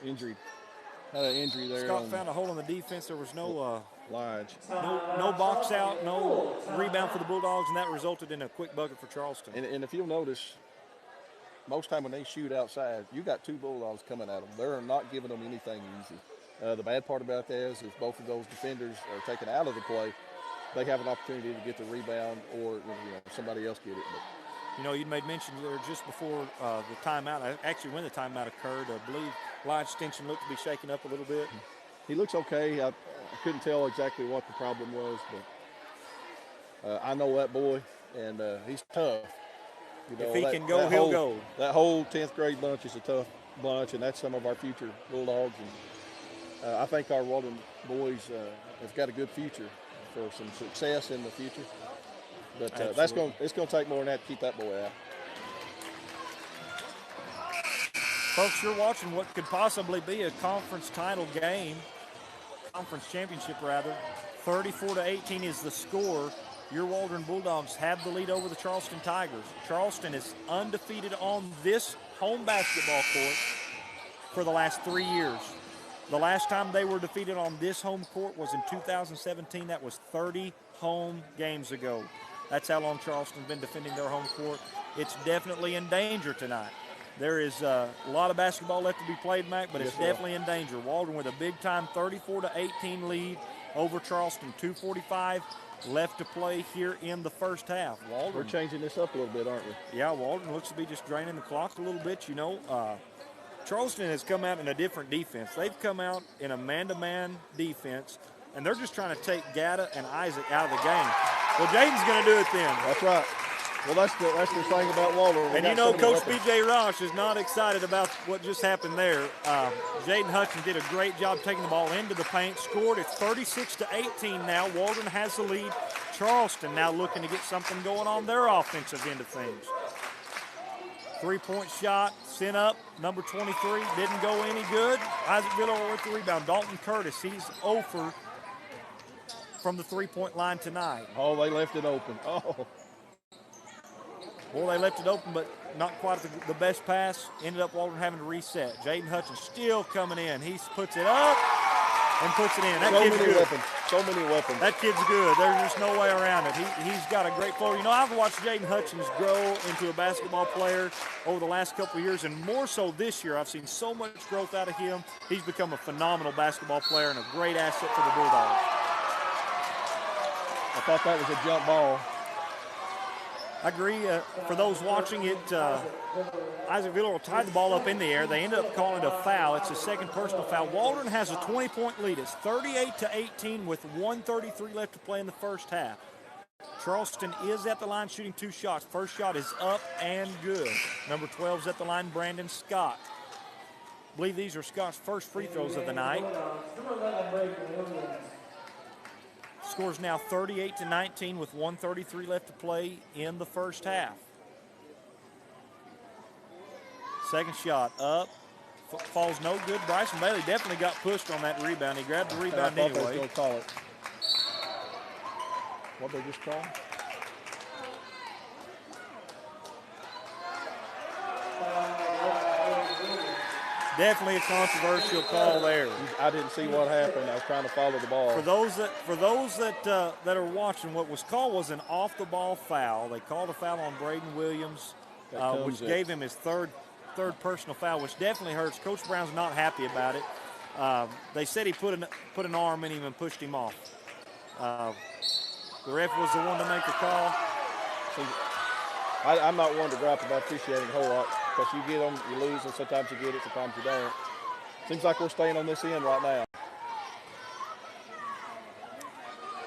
injured. Had an injury there. Scott found a hole in the defense. There was no Lodge. No box out, no rebound for the Bulldogs, and that resulted in a quick bucket for Charleston. And if you'll notice, most time when they shoot outside, you got two Bulldogs coming at them. They're not giving them anything easy. The bad part about that is if both of those defenders are taken out of the play, they have an opportunity to get the rebound or somebody else get it. But you made mention there just before the timeout. Actually, when the timeout occurred, I believe Lodge Stinson looked to be shaken up a little bit. He looks okay. I couldn't tell exactly what the problem was, but I know that boy, and he's tough. If he can go, he'll go. That whole 10th grade bunch is a tough bunch, and that's some of our future Bulldogs. And I think our Waldron boys have got a good future for some success in the future. But it's going to take more than that to keep that boy out. Folks, you're watching what could possibly be a conference title game, conference championship rather. 34-18 is the score. Your Waldron Bulldogs have the lead over the Charleston Tigers. Charleston is undefeated on this home basketball court for the last 3 years. The last time they were defeated on this home court was in 2017. That was 30 home games ago. That's how long Charleston's been defending their home court. It's definitely in danger tonight. There is a lot of basketball left to be played, Mac, but it's definitely in danger. Waldron with a big-time 34-18 lead over Charleston. 2:45 left to play here in the first half. Waldron, we're changing this up a little bit, aren't we? Yeah, Waldron looks to be just draining the clock a little bit. Charleston has come out in a different defense. They've come out in a man-to-man defense, and they're just trying to take Gatta and Isaac out of the game. Well, Jaden's going to do it then. That's right. Well, that's the thing about Waldron. And Coach B.J. Rosh is not excited about what just happened there. Jaden Hutchins did a great job taking the ball into the paint, scored. It's 36-18 now. Waldron has the lead. Charleston now looking to get something going on their offensive end of things. Three-point shot, sent up, number 23, didn't go any good. Isaac Villarreal with the rebound. Dalton Curtis, he's 0 from the three-point line tonight. Oh, they left it open. Oh. Well, they left it open, but not quite the best pass. Ended up Waldron having to reset. Jaden Hutchins still coming in. He puts it up and puts it in. That kid's good. So many weapons. That kid's good. There's just no way around it. He's got a great flow. I've watched Jaden Hutchins grow into a basketball player over the last couple of years, and more so this year. I've seen so much growth out of him. He's become a phenomenal basketball player and a great asset for the Bulldogs. I thought that was a jump ball. I agree. For those watching it, Isaac Villarreal tied the ball up in the air. They ended up calling it a foul. It's a second personal foul. Waldron has a 20-point lead. It's 38-18 with 1:33 left to play in the first half. Charleston is at the line shooting 2 shots. First shot is up and good. Number 12 is at the line, Brandon Scott. I believe these are Scott's first free throws of the night. Score's now 38-19 with 1:33 left to play in the first half. Second shot up, falls no good. Bryson Bailey definitely got pushed on that rebound. He grabbed the rebound anyway. They was gonna call it. What they just call? Definitely a controversial call there. I didn't see what happened. I was trying to follow the ball. For those that are watching, what was called was an off-the-ball foul. They called a foul on Braden Williams, which gave him his third personal foul, which definitely hurts. Coach Brown's not happy about it. They said he put an arm in him and pushed him off. The ref was the one to make the call. See, I'm not one to gripe about officiating a whole lot because you get them, you lose, and sometimes you get it, sometimes you don't. Seems like we're staying on this end right now.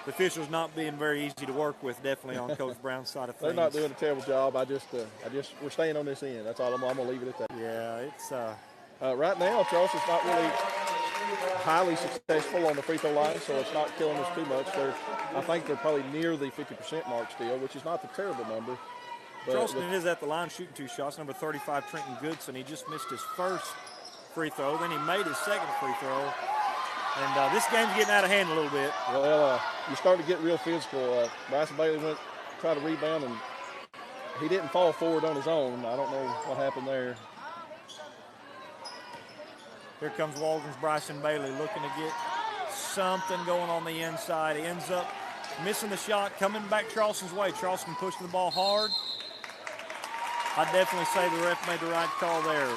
The officials not being very easy to work with, definitely on Coach Brown's side of things. They're not doing a terrible job. We're staying on this end. That's all. I'm gonna leave it at that. Yeah, it's right now Charleston's not really highly successful on the free throw line, so it's not killing us too much. I think they're probably near the 50% mark still, which is not the terrible number. Charleston is at the line shooting 2 shots. Number 35, Trenton Goodson. He just missed his first free throw. Then he made his second free throw. And this game's getting out of hand a little bit. Well, you're starting to get real physical. Bryson Bailey went to try to rebound, and he didn't fall forward on his own. I don't know what happened there. Here comes Waldron's Bryson Bailey looking to get something going on the inside. He ends up missing the shot, coming back Charleston's way. Charleston pushing the ball hard. I'd definitely say the ref made the right call there.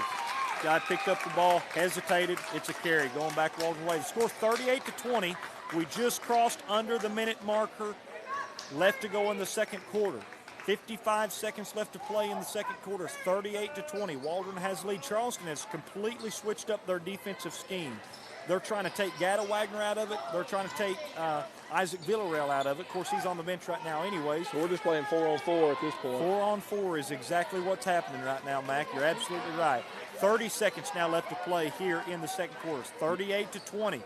Guy picked up the ball, hesitated. It's a carry going back Waldron's way. The score 38-20. We just crossed under the minute marker. Left to go in the second quarter. 55 seconds left to play in the second quarter. 38-20. Waldron has the lead. Charleston has completely switched up their defensive scheme. They're trying to take Gada Wagner out of it. They're trying to take Isaac Villarreal out of it. Of course, he's on the bench right now anyways. So we're just playing 4-on-4 at this point. 4-on-4 is exactly what's happening right now, Mac. You're absolutely right. 30 seconds now left to play here in the second quarter. 38-20.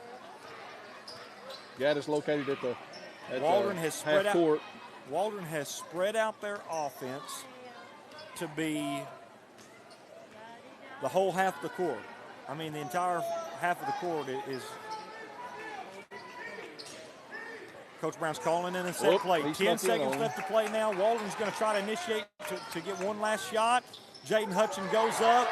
Gada's located at the Waldron has spread out. Court. Waldron has spread out their offense to be the whole half of the court. I mean, the entire half of the court is. Coach Brown's calling in a set play. 10 seconds left to play now. Waldron's going to try to initiate to get one last shot. Jaden Hutchin goes up.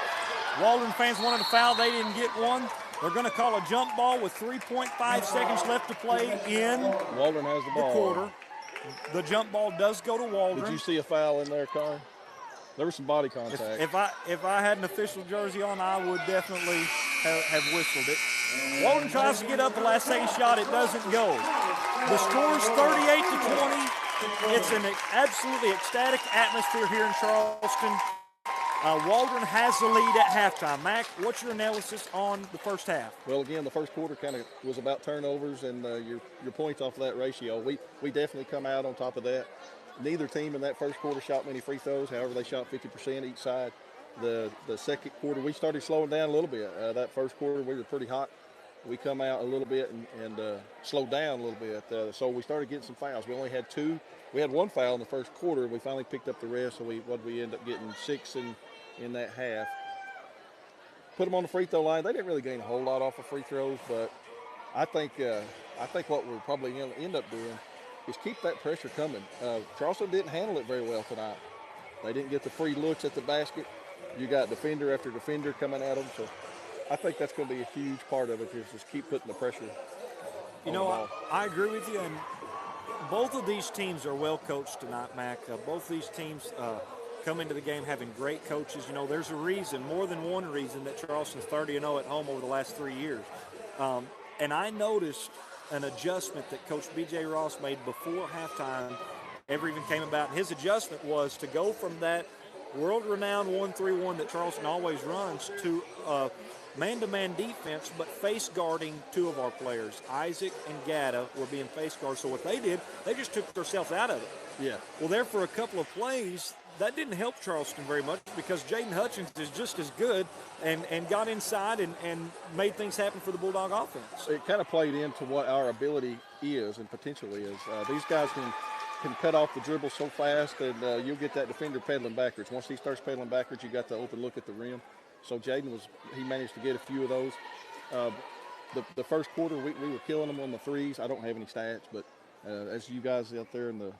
Waldron fans wanted a foul. They didn't get one. They're going to call a jump ball with 3.5 seconds left to play in Waldron has the ball. Quarter. The jump ball does go to Waldron. Did you see a foul in there, Carr? There was some body contact. If I had an official jersey on, I would definitely have whistled it. Waldron tries to get up the last second shot. It doesn't go. The score's 38-20. It's an absolutely ecstatic atmosphere here in Charleston. Waldron has the lead at halftime. Mac, what's your analysis on the first half? Well, again, the first quarter kind of was about turnovers and your points off of that ratio. We definitely come out on top of that. Neither team in that first quarter shot many free throws. However, they shot 50% each side. The second quarter, we started slowing down a little bit. That first quarter, we were pretty hot. We come out a little bit and slowed down a little bit. So we started getting some fouls. We only had 2. We had 1 foul in the first quarter. We finally picked up the rest. So we end up getting 6 in that half. Put them on the free throw line. They didn't really gain a whole lot off of free throws, but I think what we're probably going to end up doing is keep that pressure coming. Charleston didn't handle it very well tonight. They didn't get the free looks at the basket. You got defender after defender coming at them. So I think that's going to be a huge part of it, is just keep putting the pressure on the ball. I agree with you, and both of these teams are well coached tonight, Mac. Both these teams come into the game having great coaches. You know, there's a reason, more than one reason, that Charleston's 30-0 at home over the last 3 years. And I noticed an adjustment that Coach B.J. Ross made before halftime ever even came about. And his adjustment was to go from that world-renowned 1-3-1 that Charleston always runs to man-to-man defense, but face guarding 2 of our players. Isaac and Gada were being face guards. So what they did, they just took themselves out of it. Yeah. Well, there for a couple of plays, that didn't help Charleston very much because Jaden Hutchins is just as good and got inside and made things happen for the Bulldog offense. It kind of played into what our ability is and potential is. These guys can cut off the dribble so fast, and you'll get that defender pedaling backwards. Once he starts pedaling backwards, you got the open look at the rim. So Jaden he managed to get a few of those. The first quarter, we were killing them on the threes. I don't have any stats, but as you guys out there in the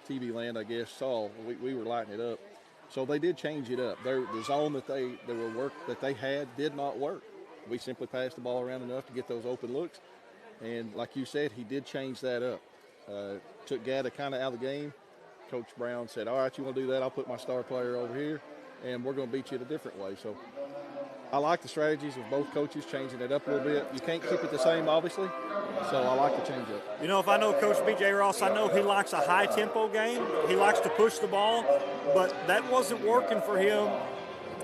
TV land, I guess, saw, we were lighting it up. So they did change it up. The zone that they had did not work. We simply passed the ball around enough to get those open looks. And like you said, he did change that up. Took Gada kind of out of the game. Coach Brown said, all right, you want to do that? I'll put my star player over here, and we're going to beat you in a different way. So I like the strategies of both coaches, changing it up a little bit. You can't keep it the same, obviously, so I like the change up. You know, if I know Coach B.J. Ross, I know he likes a high-tempo game. He likes to push the ball, but that wasn't working for him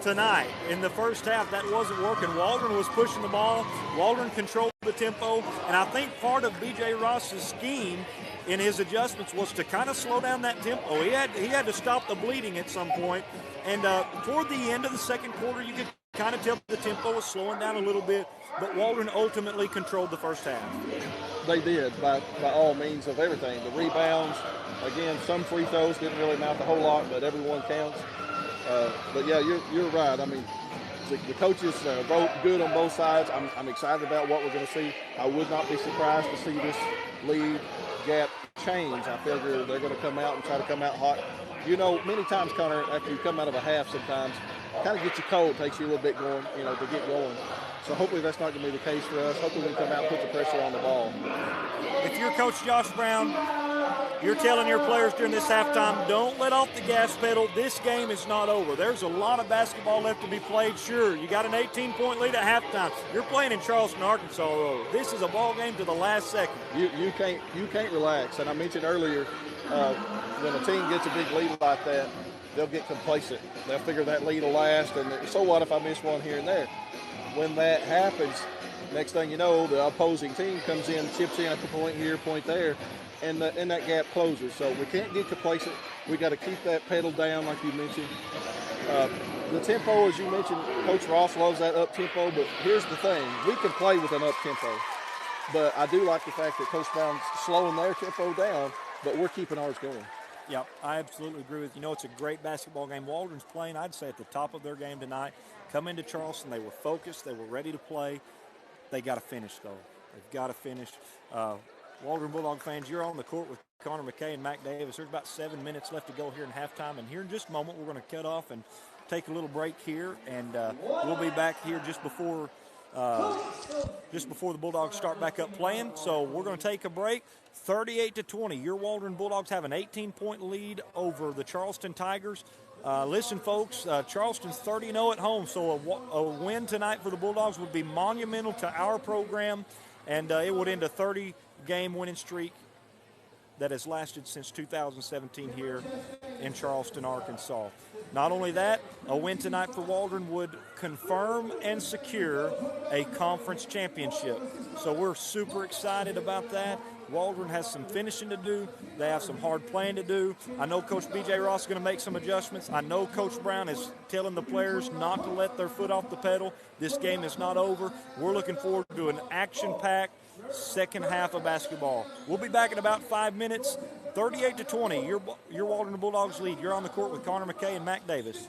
tonight. In the first half, that wasn't working. Waldron was pushing the ball. Waldron controlled the tempo, and I think part of B.J. Ross's scheme in his adjustments was to kind of slow down that tempo. He had to stop the bleeding at some point, and toward the end of the second quarter, you could kind of tell the tempo was slowing down a little bit, but Waldron ultimately controlled the first half. They did, by all means of everything. The rebounds, again, some free throws didn't really amount a whole lot, but everyone counts. But yeah, you're right. I mean, the coaches vote good on both sides. I'm excited about what we're going to see. I would not be surprised to see this lead gap change. I figure they're going to come out and try to come out hot. You know, many times, Connor, after you come out of a half, sometimes kind of gets you cold, takes you a little bit going, to get going. So hopefully that's not going to be the case for us. Hopefully we can come out and put the pressure on the ball. If you're Coach Josh Brown, you're telling your players during this halftime, don't let off the gas pedal. This game is not over. There's a lot of basketball left to be played. Sure, you got an 18-point lead at halftime. You're playing in Charleston, Arkansas, though. This is a ball game to the last second. You can't relax. And I mentioned earlier, when a team gets a big lead like that, they'll get complacent. They'll figure that lead will last, and so what if I miss one here and there? When that happens, next thing you know, the opposing team comes in, chips in a point here, point there, and that gap closes. So we can't get complacent. We got to keep that pedal down, like you mentioned. The tempo, as you mentioned, Coach Ross loves that up tempo. But here's the thing: we can play with an up tempo. But I do like the fact that Coach Brown's slowing their tempo down, but we're keeping ours going. Yep, I absolutely agree with you. It's a great basketball game. Waldron's playing, I'd say, at the top of their game tonight. Come into Charleston, they were focused, they were ready to play. They got to finish, though. They've got to finish. Waldron Bulldog fans, you're on the court with Connor McKay and Mac Davis. There's about 7 minutes left to go here in halftime, and here in just a moment we're going to cut off and take a little break here, and we'll be back here just before the Bulldogs start back up playing. So we're going to take a break. 38-20. Your Waldron Bulldogs have an 18-point lead over the Charleston Tigers. Listen, folks, Charleston's 30-0 at home, so a win tonight for the Bulldogs would be monumental to our program, and it would end a 30-game winning streak that has lasted since 2017 here in Charleston, Arkansas. Not only that, a win tonight for Waldron would confirm and secure a conference championship. So we're super excited about that. Waldron has some finishing to do. They have some hard playing to do. I know Coach B.J. Ross is going to make some adjustments. I know Coach Brown is telling the players not to let their foot off the pedal. This game is not over. We're looking forward to an action-packed second half of basketball. We'll be back in about 5 minutes. 38-20. Your Waldron Bulldogs lead. You're on the court with Connor McKay and Mac Davis.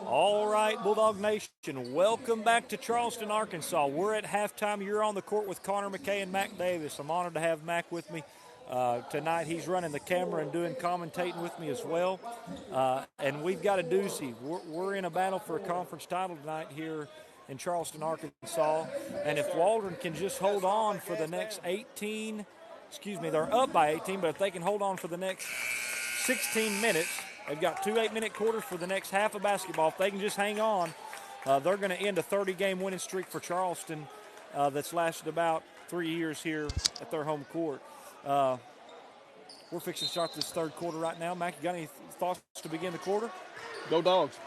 All right, Bulldog Nation, welcome back to Charleston, Arkansas. We're at halftime. You're on the court with Connor McKay and Mac Davis. I'm honored to have Mac with me. Tonight he's running the camera and doing commentating with me as well. And we've got a doozy. We're in a battle for a conference title tonight here in Charleston, Arkansas. And if Waldron can just hold on for the next they're up by 18, but if they can hold on for the next 16 minutes, they've got 2 8-minute quarters for the next half of basketball. If they can just hang on, they're going to end a 30-game winning streak for Charleston that's lasted about 3 years here at their home court. We're fixing to start this third quarter right now. Mac, you got any thoughts to begin the quarter? Go Dogs.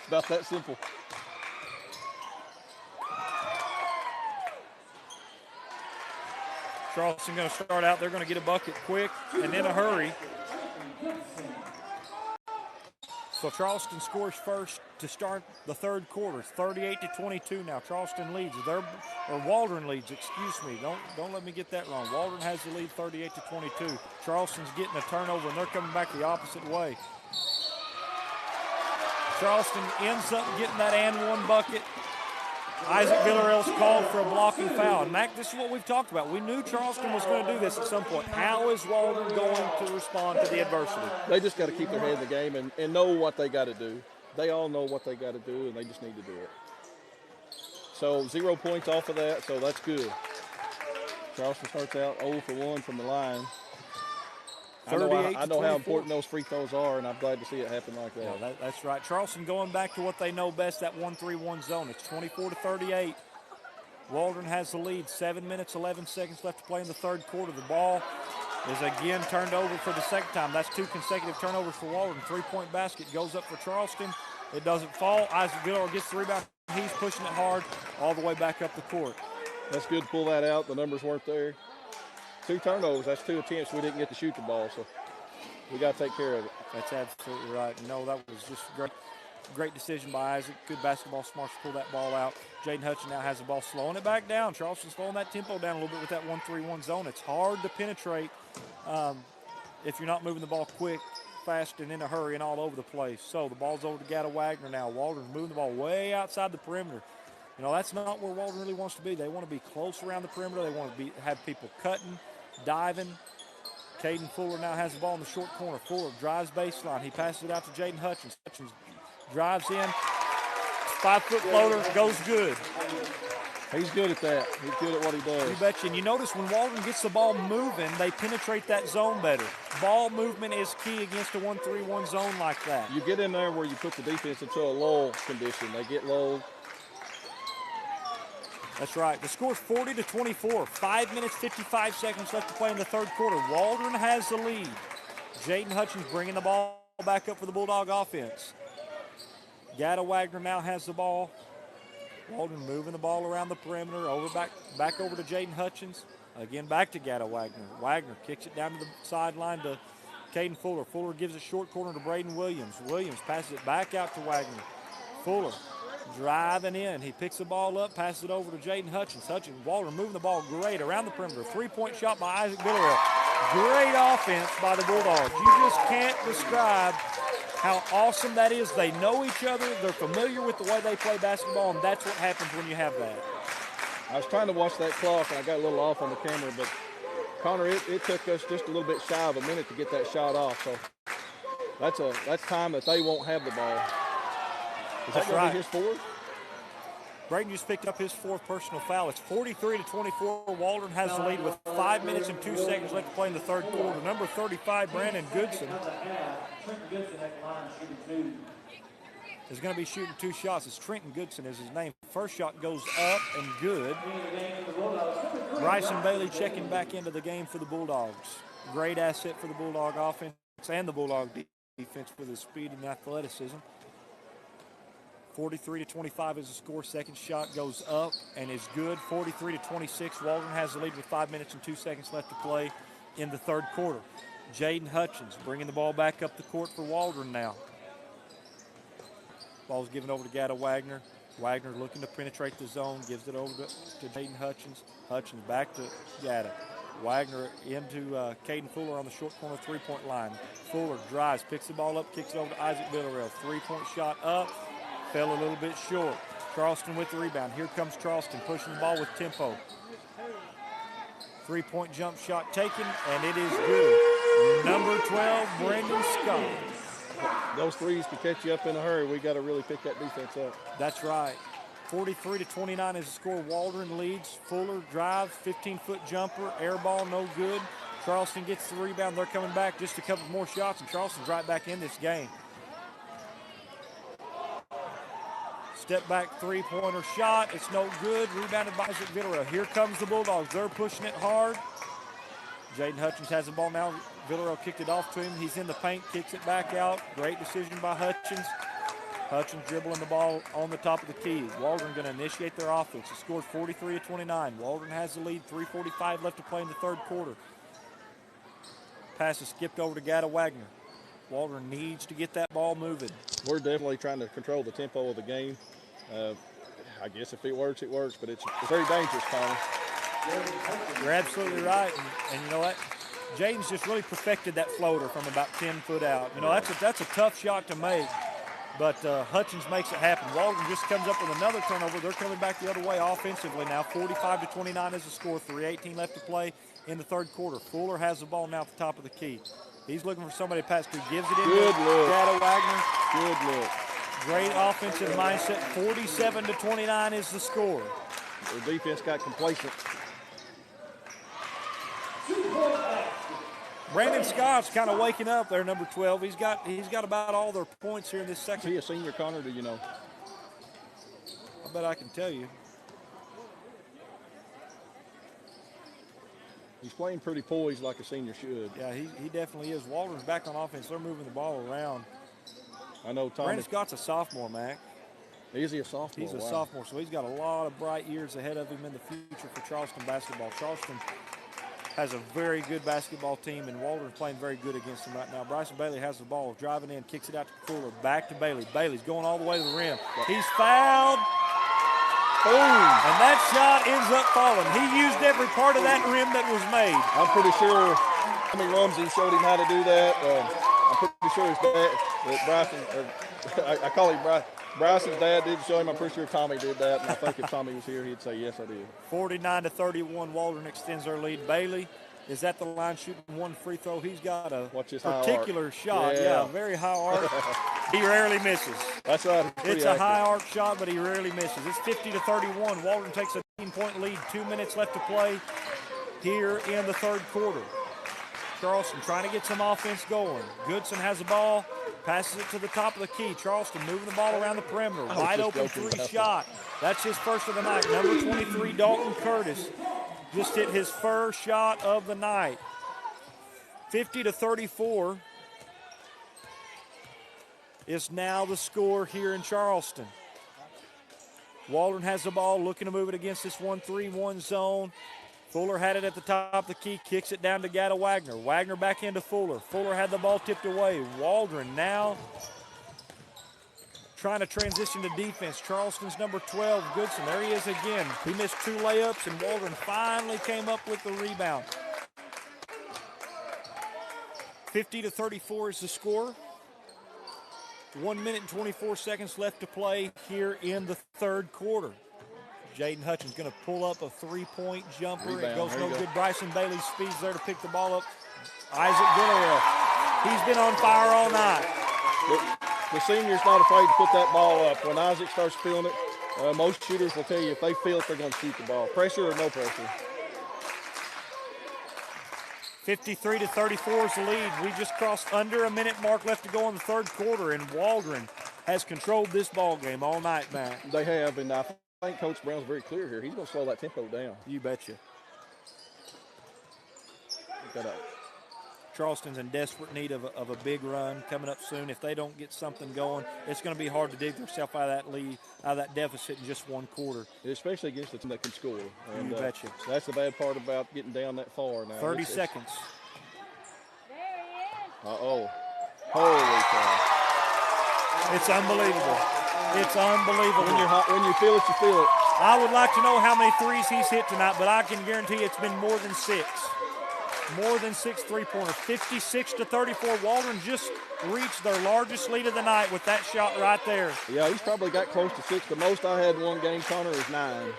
About that simple. Charleston going to start out. They're going to get a bucket quick and in a hurry. So Charleston scores first to start the third quarter. 38-22 now. Charleston leads. Waldron leads, excuse me. Don't let me get that wrong. Waldron has the lead 38-22. Charleston's getting a turnover, and they're coming back the opposite way. Charleston ends up getting that and one bucket. Isaac Villarreal's called for a blocking foul. And, Mac, this is what we've talked about. We knew Charleston was going to do this at some point. How is Waldron going to respond to the adversity? They just got to keep their head in the game and know what they got to do. They all know what they got to do, and they just need to do it. So 0 points off of that, so that's good. Charleston starts out 0 for 1 from the line. I know how important those free throws are, and I'm glad to see it happen like that. Yeah, that's right. Charleston going back to what they know best, that 1-3-1 zone. It's 24-38. Waldron has the lead. 7 minutes, 11 seconds left to play in the third quarter. The ball is again turned over for the second time. That's 2 consecutive turnovers for Waldron. 3-point basket goes up for Charleston. It doesn't fall. Isaac Villarreal gets the rebound. He's pushing it hard all the way back up the court. That's good to pull that out. The numbers weren't there. 2 turnovers, that's 2 attempts. We didn't get to shoot the ball, so we got to take care of it. That's absolutely right. No, that was just great decision by Isaac. Good basketball smarts to pull that ball out. Jaden Hutchins now has the ball, slowing it back down. Charleston slowing that tempo down a little bit with that 1-3-1 zone. It's hard to penetrate if you're not moving the ball quick, fast, and in a hurry and all over the place. So the ball's over to Gata Wagner now. Waldron's moving the ball way outside the perimeter. You know, that's not where Waldron really wants to be. They want to be close around the perimeter. They want to have people cutting, diving. Caden Fuller now has the ball in the short corner. Fuller drives baseline. He passes it out to Jaden Hutchins. Hutchins drives in. 5-foot floater goes good. He's good at that. He's good at what he does. You betcha. And you notice when Waldron gets the ball moving, they penetrate that zone better. Ball movement is key against a 1-3-1 zone like that. You get in there where you put the defense into a lull condition. They get lulled. That's right. The score's 40-24. 5 minutes, 55 seconds left to play in the third quarter. Waldron has the lead. Jaden Hutchins bringing the ball back up for the Bulldog offense. Gata Wagner now has the ball. Waldron moving the ball around the perimeter, back over to Jaden Hutchins. Again, back to Gata Wagner. Wagner kicks it down to the sideline to Caden Fuller. Fuller gives it short corner to Braden Williams. Williams passes it back out to Wagner. Fuller driving in. He picks the ball up, passes it over to Jaden Hutchins. Waldron moving the ball great around the perimeter. 3-point shot by Isaac Villarreal. Great offense by the Bulldogs. You just can't describe how awesome that is. They know each other. They're familiar with the way they play basketball, and that's what happens when you have that. I was trying to watch that clock, and I got a little off on the camera, but Connor, it took us just a little bit shy of a minute to get that shot off. So that's time that they won't have the ball. Is that right? His fourth? Braden just picked up his 4th personal foul. It's 43-24. Waldron has the lead with 5 minutes and 2 seconds left to play in the third quarter. Number 35, Brandon Goodson, is going to be shooting 2 shots. It's Trenton Goodson is his name. First shot goes up and good. Bryson Bailey checking back into the game for the Bulldogs. Great asset for the Bulldog offense and the Bulldog defense with his speed and athleticism. 43-25 is the score. Second shot goes up and is good. 43-26. Waldron has the lead with 5 minutes and 2 seconds left to play in the third quarter. Jaden Hutchins bringing the ball back up the court for Waldron now. Ball's given over to Gata Wagner. Wagner looking to penetrate the zone, gives it over to Jaden Hutchins. Hutchins back to Gata. Wagner into Caden Fuller on the short corner three-point line. Fuller drives, picks the ball up, kicks it over to Isaac Villarreal. Three-point shot up, fell a little bit short. Charleston with the rebound. Here comes Charleston pushing the ball with tempo. Three-point jump shot taken, and it is good. Number 12, Brendan Scott. Those threes can catch you up in a hurry. We got to really pick that defense up. That's right. 43-29 is the score. Waldron leads. Fuller drives, 15-foot jumper, air ball, no good. Charleston gets the rebound. They're coming back, just a couple more shots, and Charleston's right back in this game. Step back three-pointer shot. It's no good. Rebounded by Isaac Villarreal. Here comes the Bulldogs. They're pushing it hard. Jaden Hutchins has the ball now. Villarreal kicked it off to him. He's in the paint, kicks it back out. Great decision by Hutchins. Hutchins dribbling the ball on the top of the key. Waldron going to initiate their offense. The score's 43-29. Waldron has the lead. 3:45 left to play in the third quarter. Pass is skipped over to Gada Wagner. Waldron needs to get that ball moving. We're definitely trying to control the tempo of the game. I guess if it works, it works, but it's very dangerous, Connor. You're absolutely right, and you know what? Jaden's just really perfected that floater from about 10 foot out. You know, that's a tough shot to make, but Hutchins makes it happen. Waldron just comes up with another turnover. They're coming back the other way offensively now. 45-29 is the score. 3:18 left to play in the third quarter. Fuller has the ball now at the top of the key. He's looking for somebody to pass to. Gives it in to Gada Wagner. Good look. Great offensive mindset. 47-29 is the score. The defense got complacent. Brandon Scott's kind of waking up there, number 12. He's got about all their points here in this second. Is he a senior, Connor? Do you know? I bet I can tell you. He's playing pretty poised like a senior should. Yeah, he definitely is. Waldron's back on offense. They're moving the ball around. I know Tommy. Brandon Scott's a sophomore, Mac. Is he a sophomore? He's a sophomore, so he's got a lot of bright years ahead of him in the future for Charleston basketball. Charleston has a very good basketball team, and Waldron's playing very good against them right now. Bryson Bailey has the ball, driving in, kicks it out to Fuller, back to Bailey. Bailey's going all the way to the rim. He's fouled. Boom. And that shot ends up falling. He used every part of that rim that was made. I'm pretty sure Tommy Rumsey showed him how to do that. I'm pretty sure his dad, Bryson, I call him Bryson's dad did show him. I'm pretty sure Tommy did that. And I think if Tommy was here, he'd say, yes, I did. 49-31, Waldron extends their lead. Bailey is at the line shooting one free throw. He's got a particular shot. Yeah, very high arc. He rarely misses. That's right. It's a high arc shot, but he rarely misses. It's 50-31. Waldron takes a 10-point lead. 2 minutes left to play here in the third quarter. Charleston trying to get some offense going. Goodson has the ball, passes it to the top of the key. Charleston moving the ball around the perimeter. Wide open three shot. That's his first of the night. Number 23, Dalton Curtis, just hit his first shot of the night. 50-34 is now the score here in Charleston. Waldron has the ball, looking to move it against this 1-3-1 zone. Fuller had it at the top of the key, kicks it down to Gada Wagner. Wagner back into Fuller. Fuller had the ball tipped away. Waldron now trying to transition to defense. Charleston's number 12, Goodson. There he is again. He missed 2 layups, and Waldron finally came up with the rebound. 50-34 is the score. 1 minute and 24 seconds left to play here in the third quarter. Jaden Hutchins going to pull up a three-point jumper. Rebound. It goes no good. Bryson Bailey speeds there to pick the ball up. Isaac Villarreal, he's been on fire all night. The senior's not afraid to put that ball up. When Isaac starts feeling it, most shooters will tell you if they feel it, they're going to shoot the ball. Pressure or no pressure. 53-34 is the lead. We just crossed under a minute mark left to go in the third quarter, and Waldron has controlled this ball game all night, Matt. They have, and I think Coach Brown's very clear here. He's going to slow that tempo down. You betcha. Charleston's in desperate need of a big run coming up soon. If they don't get something going, it's going to be hard to dig themselves out of that lead, out of that deficit in just one quarter. Especially against a team that can score. And, you betcha. That's the bad part about getting down that far now. 30 seconds. Uh-oh. Holy cow. It's unbelievable. It's unbelievable. When you feel it, you feel it. I would like to know how many threes he's hit tonight, but I can guarantee it's been more than 6. more than 6 3-pointers. 56-34. Waldron just reached their largest lead of the night with that shot right there. Yeah, he's probably got close to 6. The most I had in one game, Connor, is 9.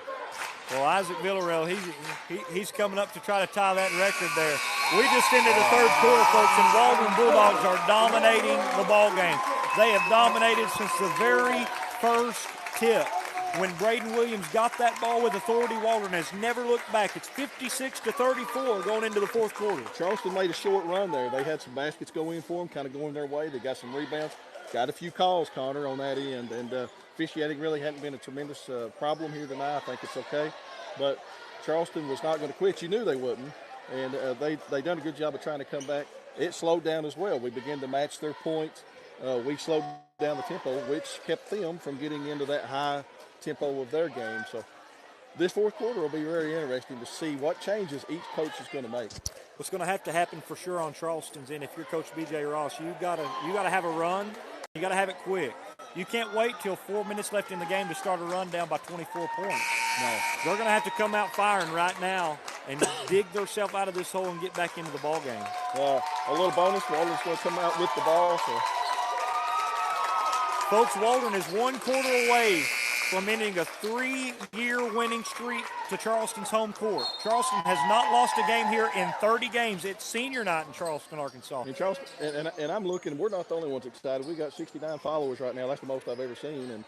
Well, Isaac Villarreal, he's coming up to try to tie that record there. We just ended the third quarter, folks, and Waldron Bulldogs are dominating the ball game. They have dominated since the very first tip. When Braden Williams got that ball with authority, Waldron has never looked back. It's 56-34 going into the fourth quarter. Charleston made a short run there. They had some baskets go in for them, kind of going their way. They got some rebounds. Got a few calls, Connor, on that end. And officiating really hadn't been a tremendous problem here tonight. I think it's okay. But Charleston was not going to quit. You knew they wouldn't. And they done a good job of trying to come back. It slowed down as well. We began to match their points. We slowed down the tempo, which kept them from getting into that high tempo of their game. So this fourth quarter will be very interesting to see what changes each coach is going to make. What's going to have to happen for sure on Charleston's end, if you're Coach B.J. Ross, you got to have a run. You got to have it quick. You can't wait till 4 minutes left in the game to start a run down by 24 points. No, they're going to have to come out firing right now and dig themselves out of this hole and get back into the ball game. A little bonus, Waldron's going to come out with the ball. So. Folks, Waldron is 1 quarter away from ending a 3-year winning streak to Charleston's home court. Charleston has not lost a game here in 30 games. It's senior night in Charleston, Arkansas. In Charleston, and I'm looking, we're not the only ones excited. We got 69 followers right now. That's the most I've ever seen, and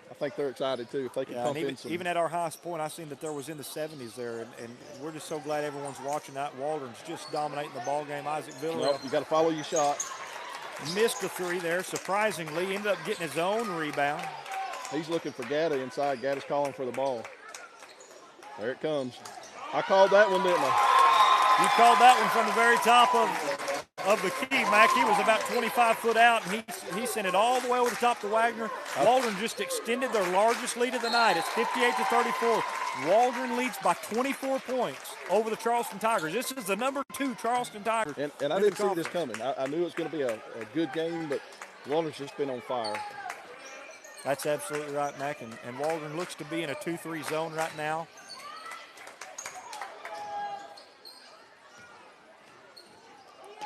I think they're excited too. If they can pump in some. Even at our highest point, I seen that there was in the 70s there, and we're just so glad everyone's watching that. Waldron's just dominating the ball game. Isaac Villarreal. Nope, you got to follow your shot. Missed a 3 there, surprisingly. Ended up getting his own rebound. He's looking for Gatta inside. Gatta's calling for the ball. There it comes. I called that one, didn't I? You called that one from the very top of the key, Mac. He was about 25 foot out, and he sent it all the way over the top to Wagner. Waldron just extended their largest lead of the night. It's 58-34. Waldron leads by 24 points over the Charleston Tigers. This is the number 2 Charleston Tigers. And I didn't see this coming. I knew it was going to be a good game, but Waldron's just been on fire. That's absolutely right, Mac. And Waldron looks to be in a 2-3 zone right now.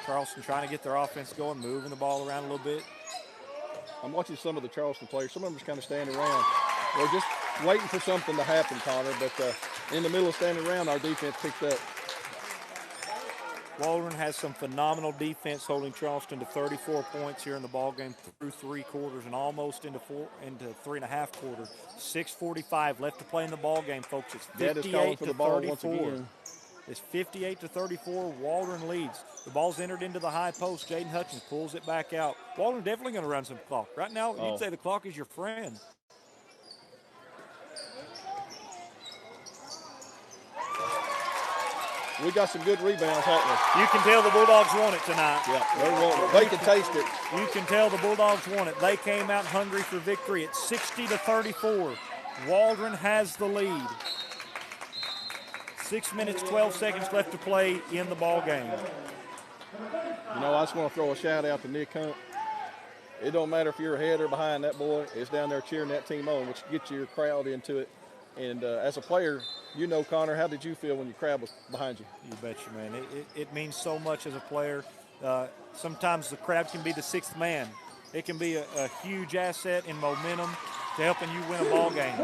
Charleston trying to get their offense going, moving the ball around a little bit. I'm watching some of the Charleston players. Some of them just kind of standing around. They're just waiting for something to happen, Connor. But in the middle of standing around, our defense picked up. Waldron has some phenomenal defense, holding Charleston to 34 points here in the ball game through 3 quarters and almost into 3.5 quarters. 6:45 left to play in the ball game, folks. It's 58-34. It's 58-34. Waldron leads. The ball's entered into the high post. Jaden Hutchins pulls it back out. Waldron definitely going to run some clock. Right now, you'd say the clock is your friend. We got some good rebounds, haven't we? You can tell the Bulldogs want it tonight. Yeah, they want it. They can taste it. You can tell the Bulldogs want it. They came out hungry for victory. It's 60-34. Waldron has the lead. 6 minutes, 12 seconds left to play in the ball game. You know, I just want to throw a shout out to Nick Hunt. It don't matter if you're ahead or behind that boy. It's down there cheering that team on, which gets your crowd into it. And as a player, you know, Connor, how did you feel when your crowd was behind you? You betcha, man. It means so much as a player. Sometimes the crowd can be the 6th man. It can be a huge asset in momentum to helping you win a ball game.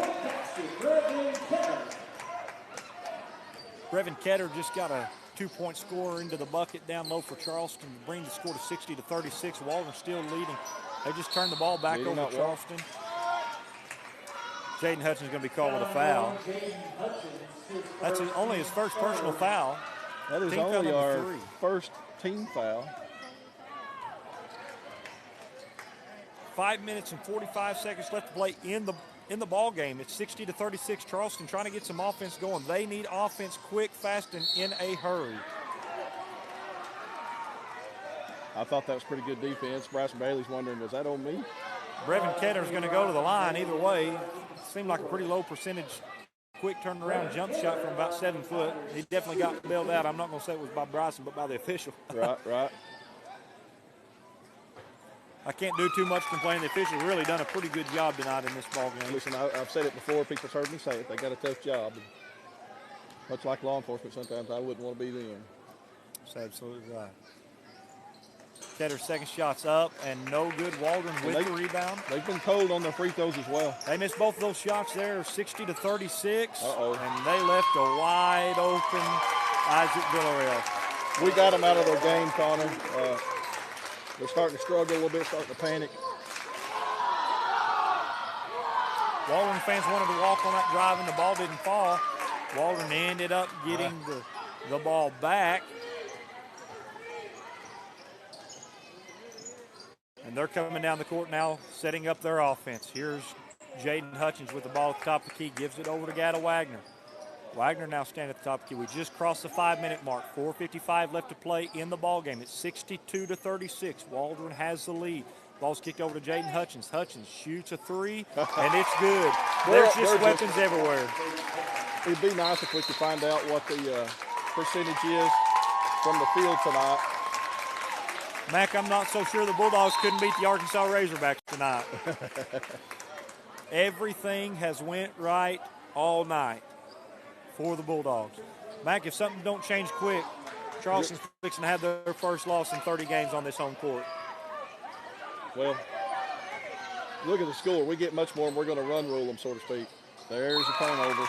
Brevin Ketter just got a 2-point score into the bucket down low for Charleston to bring the score to 60-36. Waldron still leading. They just turned the ball back over Charleston. Jaden Hutchins is going to be called with a foul. That's only his first personal foul. That is only our first team foul. 5 minutes and 45 seconds left to play in the ball game. It's 60-36. Charleston trying to get some offense going. They need offense quick, fast, and in a hurry. I thought that was pretty good defense. Bryson Bailey's wondering, was that on me? Brevin Ketter's going to go to the line either way. Seemed like a pretty low percentage quick turnaround jump shot from about 7 foot. He definitely got bailed out. I'm not going to say it was by Bryson, but by the official. Right. I can't do too much complaining. The officials really done a pretty good job tonight in this ball game. Listen, I've said it before. People's heard me say it. They got a tough job. Much like law enforcement, sometimes I wouldn't want to be them. That's absolutely right. Ketter's second shot's up and no good. Waldron with the rebound. They've been cold on their free throws as well. They missed both of those shots there, 60-36. Uh-oh. And they left a wide open Isaac Villarreal. We got them out of their game, Connor. They're starting to struggle a little bit, starting to panic. Waldron fans wanted to walk on that drive and the ball didn't fall. Waldron ended up getting the ball back. And they're coming down the court now, setting up their offense. Here's Jaden Hutchins with the ball at the top of the key, gives it over to Gada Wagner. Wagner now standing at the top of the key. We just crossed the 5-minute mark. 4:55 left to play in the ball game. It's 62-36. Waldron has the lead. Ball's kicked over to Jaden Hutchins. Hutchins shoots a three, and it's good. There's just weapons everywhere. It'd be nice if we could find out what the percentage is from the field tonight. Mac, I'm not so sure the Bulldogs couldn't beat the Arkansas Razorbacks tonight. Everything has went right all night for the Bulldogs. Mac, if something don't change quick, Charleston's fixing to have their first loss in 30 games on this home court. Well, look at the score. We get much more, and we're going to run rule them, so to speak. There's a turnover.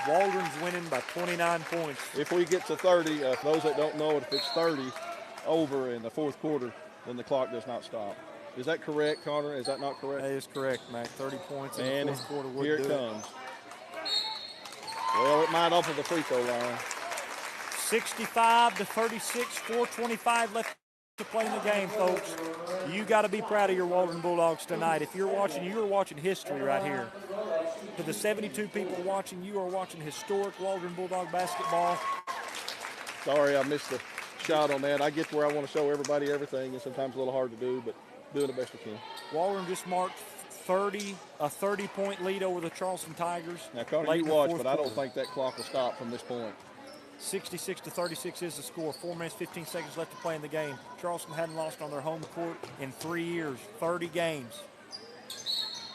Waldron's winning by 29 points. If we get to 30, for those that don't know it, if it's 30 over in the fourth quarter, then the clock does not stop. Is that correct, Connor? Is that not correct? That is correct, Mac. 30 points in and the fourth quarter would here do it comes. Well, it might off of the free throw line. 65-36, 4:25 left to play in the game, folks. You got to be proud of your Waldron Bulldogs tonight. If you're watching, you are watching history right here. To the 72 people watching, you are watching historic Waldron Bulldog basketball. Sorry, I missed the shot on that. I get where I want to show everybody everything, and sometimes a little hard to do, but doing the best we can. Waldron just marked a 30-point lead over the Charleston Tigers. Now, Connor, you watch, but I don't think that clock will stop from this point. 66-36 is the score. 4 minutes, 15 seconds left to play in the game. Charleston hadn't lost on their home court in 3 years, 30 games.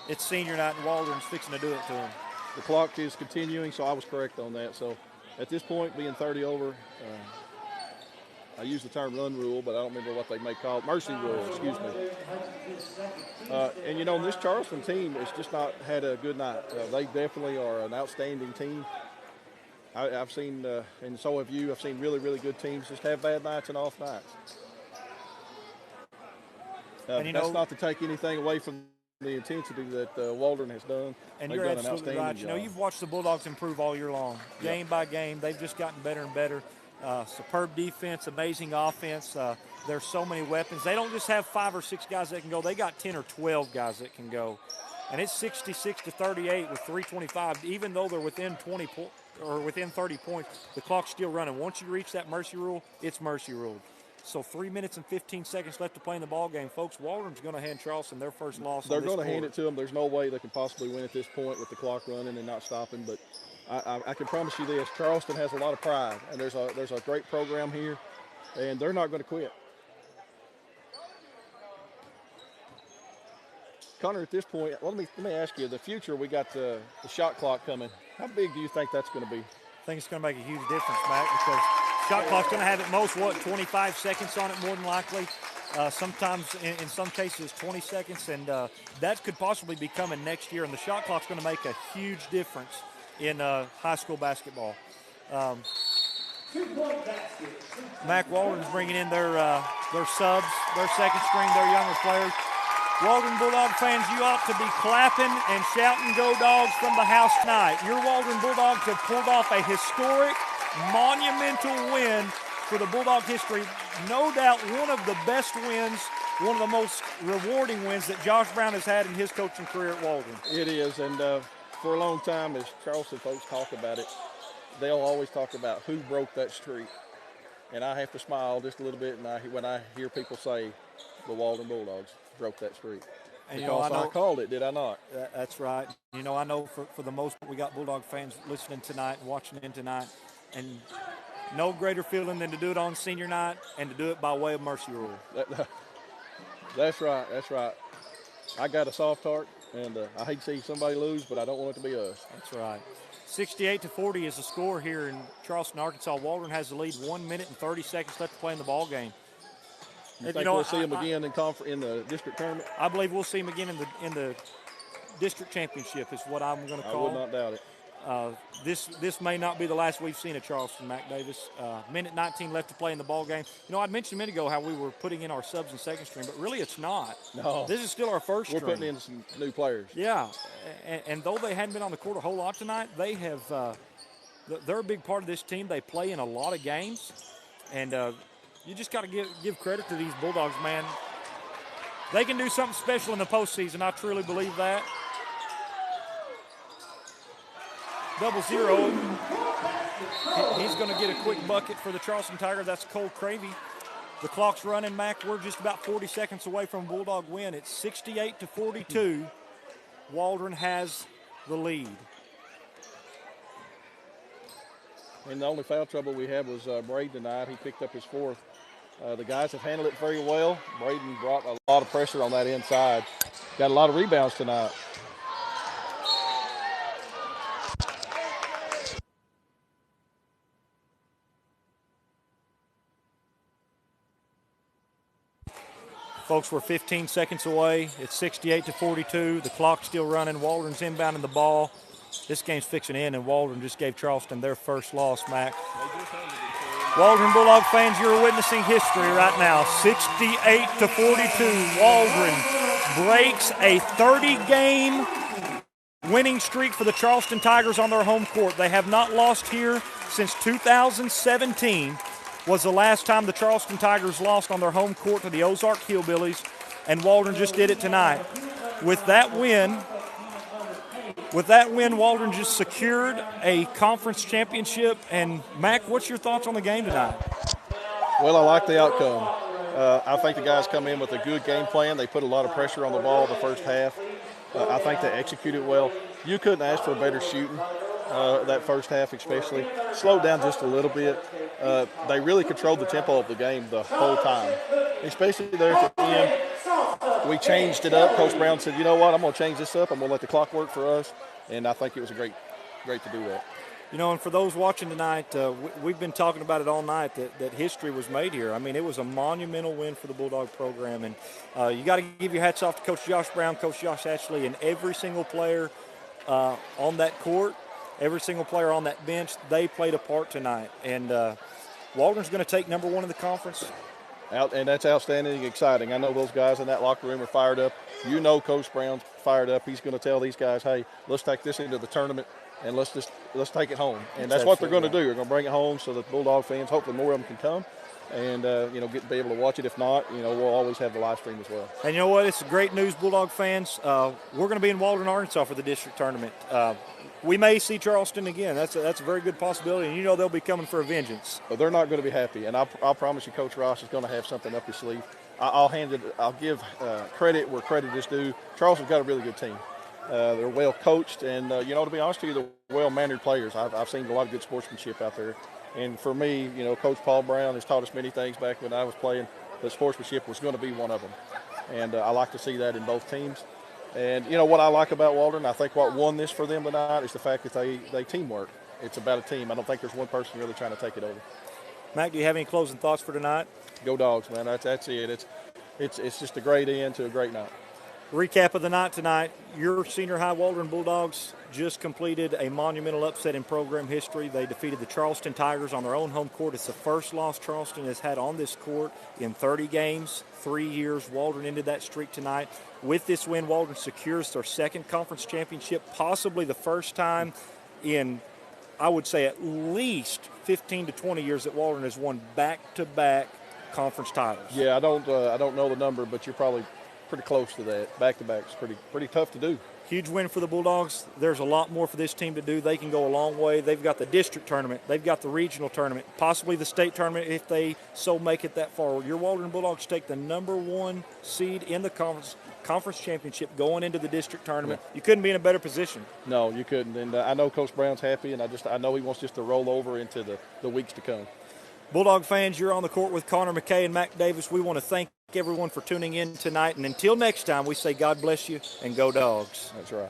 It's senior night, and Waldron's fixing to do it to them. The clock is continuing, so I was correct on that. So at this point, being 30 over, I use the term run rule, but I don't remember what they may call it. Mercy rule, excuse me. And, you know, this Charleston team has just not had a good night. They definitely are an outstanding team. I've seen, and so have you, I've seen really, really good teams just have bad nights and off nights. And that's not to take anything away from the intensity that Waldron has done. And they've you're done absolutely an right. outstanding You know, job. you've watched the Bulldogs improve all year long, game by game. They've just gotten better and better. Superb defense, amazing offense. There's so many weapons. They don't just have 5 or 6 guys that can go. They got 10 or 12 guys that can go. And it's 66-38 with 3:25. Even though they're within 20 or within 30 points, the clock's still running. Once you reach that mercy rule, it's mercy ruled. So 3 minutes and 15 seconds left to play in the ball game, folks. Waldron's going to hand Charleston their first loss. They're going to hand it to them. There's no way they can possibly win at this point with the clock running and not stopping. But I can promise you this: Charleston has a lot of pride, and there's a great program here, and they're not going to quit. Connor, at this point, let me ask you: the future, we got the shot clock coming. How big do you think that's going to be? I think it's going to make a huge difference, Matt, because shot clock's going to have at most, 25 seconds on it more than likely. Sometimes, in some cases, 20 seconds, and that could possibly be coming next year. And the shot clock's going to make a huge difference in high school basketball. Mac Waldron's bringing in their subs, their second string, their younger players. Waldron Bulldog fans, you ought to be clapping and shouting "Go Dogs" from the house tonight. Your Waldron Bulldogs have pulled off a historic, monumental win for the Bulldog history. No doubt one of the best wins, one of the most rewarding wins that Josh Brown has had in his coaching career at Waldron. It is, and for a long time, as Charleston folks talk about it, they'll always talk about who broke that streak. And I have to smile just a little bit when I hear people say the Waldron Bulldogs broke that streak. And because I called it, did I not? That's right. You know, I know for the most part, we got Bulldog fans listening tonight and watching in tonight. And no greater feeling than to do it on senior night and to do it by way of mercy rule. That's right. That's right. I got a soft heart, and I hate to see somebody lose, but I don't want it to be us. That's right. 68-40 is the score here in Charleston, Arkansas. Waldron has the lead, 1 minute and 30 seconds left to play in the ball game. You think we'll see him again in the district tournament? I believe we'll see him again in the district championship is what I'm going to call. I would not doubt it. This may not be the last we've seen of Charleston, Mac Davis. Minute 19 left to play in the ball game. I'd mentioned a minute ago how we were putting in our subs and second string, but really it's not. No. This is still our first string. We're putting in some new players. Yeah, and though they hadn't been on the court a whole lot tonight, they have they're a big part of this team. They play in a lot of games, and you just got to give credit to these Bulldogs, man. They can do something special in the postseason. I truly believe that. 0-0. He's going to get a quick bucket for the Charleston Tiger. That's Cole Cravey. The clock's running, Mac. We're just about 40 seconds away from a Bulldog win. It's 68-42. Waldron has the lead. And the only foul trouble we had was Braden tonight. He picked up his fourth. The guys have handled it very well. Braden brought a lot of pressure on that inside. Got a lot of rebounds tonight. Folks, we're 15 seconds away. It's 68-42. The clock's still running. Waldron's inbounding the ball. This game's fixing in, and Waldron just gave Charleston their first loss, Mac. Waldron Bulldog fans, you're witnessing history right now. 68-42. Waldron breaks a 30-game winning streak for the Charleston Tigers on their home court. They have not lost here since 2017. Was the last time the Charleston Tigers lost on their home court to the Ozark Hillbillies, and Waldron just did it tonight. With that win, Waldron just secured a conference championship. And, Mac, what's your thoughts on the game tonight? Well, I like the outcome. I think the guys come in with a good game plan. They put a lot of pressure on the ball the first half. I think they executed well. You couldn't ask for better shooting. That first half especially. Slowed down just a little bit. They really controlled the tempo of the game the whole time, especially there at the end. We changed it up. Coach Brown said, you know what, I'm going to change this up. I'm going to let the clock work for us, and I think it was great to do that. And for those watching tonight, we've been talking about it all night that history was made here. I mean, it was a monumental win for the Bulldog program, and you got to give your hats off to Coach Josh Brown, Coach Josh Ashley, and every single player on that court. Every single player on that bench, they played a part tonight. And Waldron's going to take number one in the conference. And that's outstanding and exciting. I know those guys in that locker room are fired up. Coach Brown's fired up. He's going to tell these guys, hey, let's take this into the tournament and let's take it home. And that's what they're going to do. They're going to bring it home so that Bulldog fans, hopefully more of them can come and, be able to watch it. If not, we'll always have the live stream as well. And you know what? It's great news, Bulldog fans. We're going to be in Waldron, Arkansas for the district tournament. We may see Charleston again. That's a very good possibility, and they'll be coming for a vengeance. Well, they're not going to be happy, and I'll promise you, Coach Ross is going to have something up his sleeve. I'll give credit where credit is due. Charleston's got a really good team. They're well coached, and to be honest with you, they're well-mannered players. I've seen a lot of good sportsmanship out there, and for me, Coach Paul Brown has taught us many things back when I was playing. But sportsmanship was going to be one of them, and I like to see that in both teams. And what I like about Waldron, I think what won this for them tonight is the fact that they teamwork. It's about a team. I don't think there's one person really trying to take it over. Mac, do you have any closing thoughts for tonight? Go Dogs, man. That's it. It's just a great end to a great night. Recap of the night tonight. Your senior high Waldron Bulldogs just completed a monumental upset in program history. They defeated the Charleston Tigers on their own home court. It's the first loss Charleston has had on this court in 30 games, 3 years. Waldron ended that streak tonight. With this win, Waldron secures their second conference championship, possibly the first time in, I would say, at least 15 to 20 years that Waldron has won back-to-back conference titles. Yeah, I don't know the number, but you're probably pretty close to that. Back-to-back is pretty tough to do. Huge win for the Bulldogs. There's a lot more for this team to do. They can go a long way. They've got the district tournament. They've got the regional tournament, possibly the state tournament if they so make it that far. Your Waldron Bulldogs take the number one seed in the conference championship going into the district tournament. Yeah. You couldn't be in a better position. No, you couldn't. And I know Coach Brown's happy, and I know he wants just to roll over into the weeks to come. Bulldog fans, you're on the court with Connor McKay and Mac Davis. We want to thank everyone for tuning in tonight. And until next time, we say God bless you and go Dogs. That's right.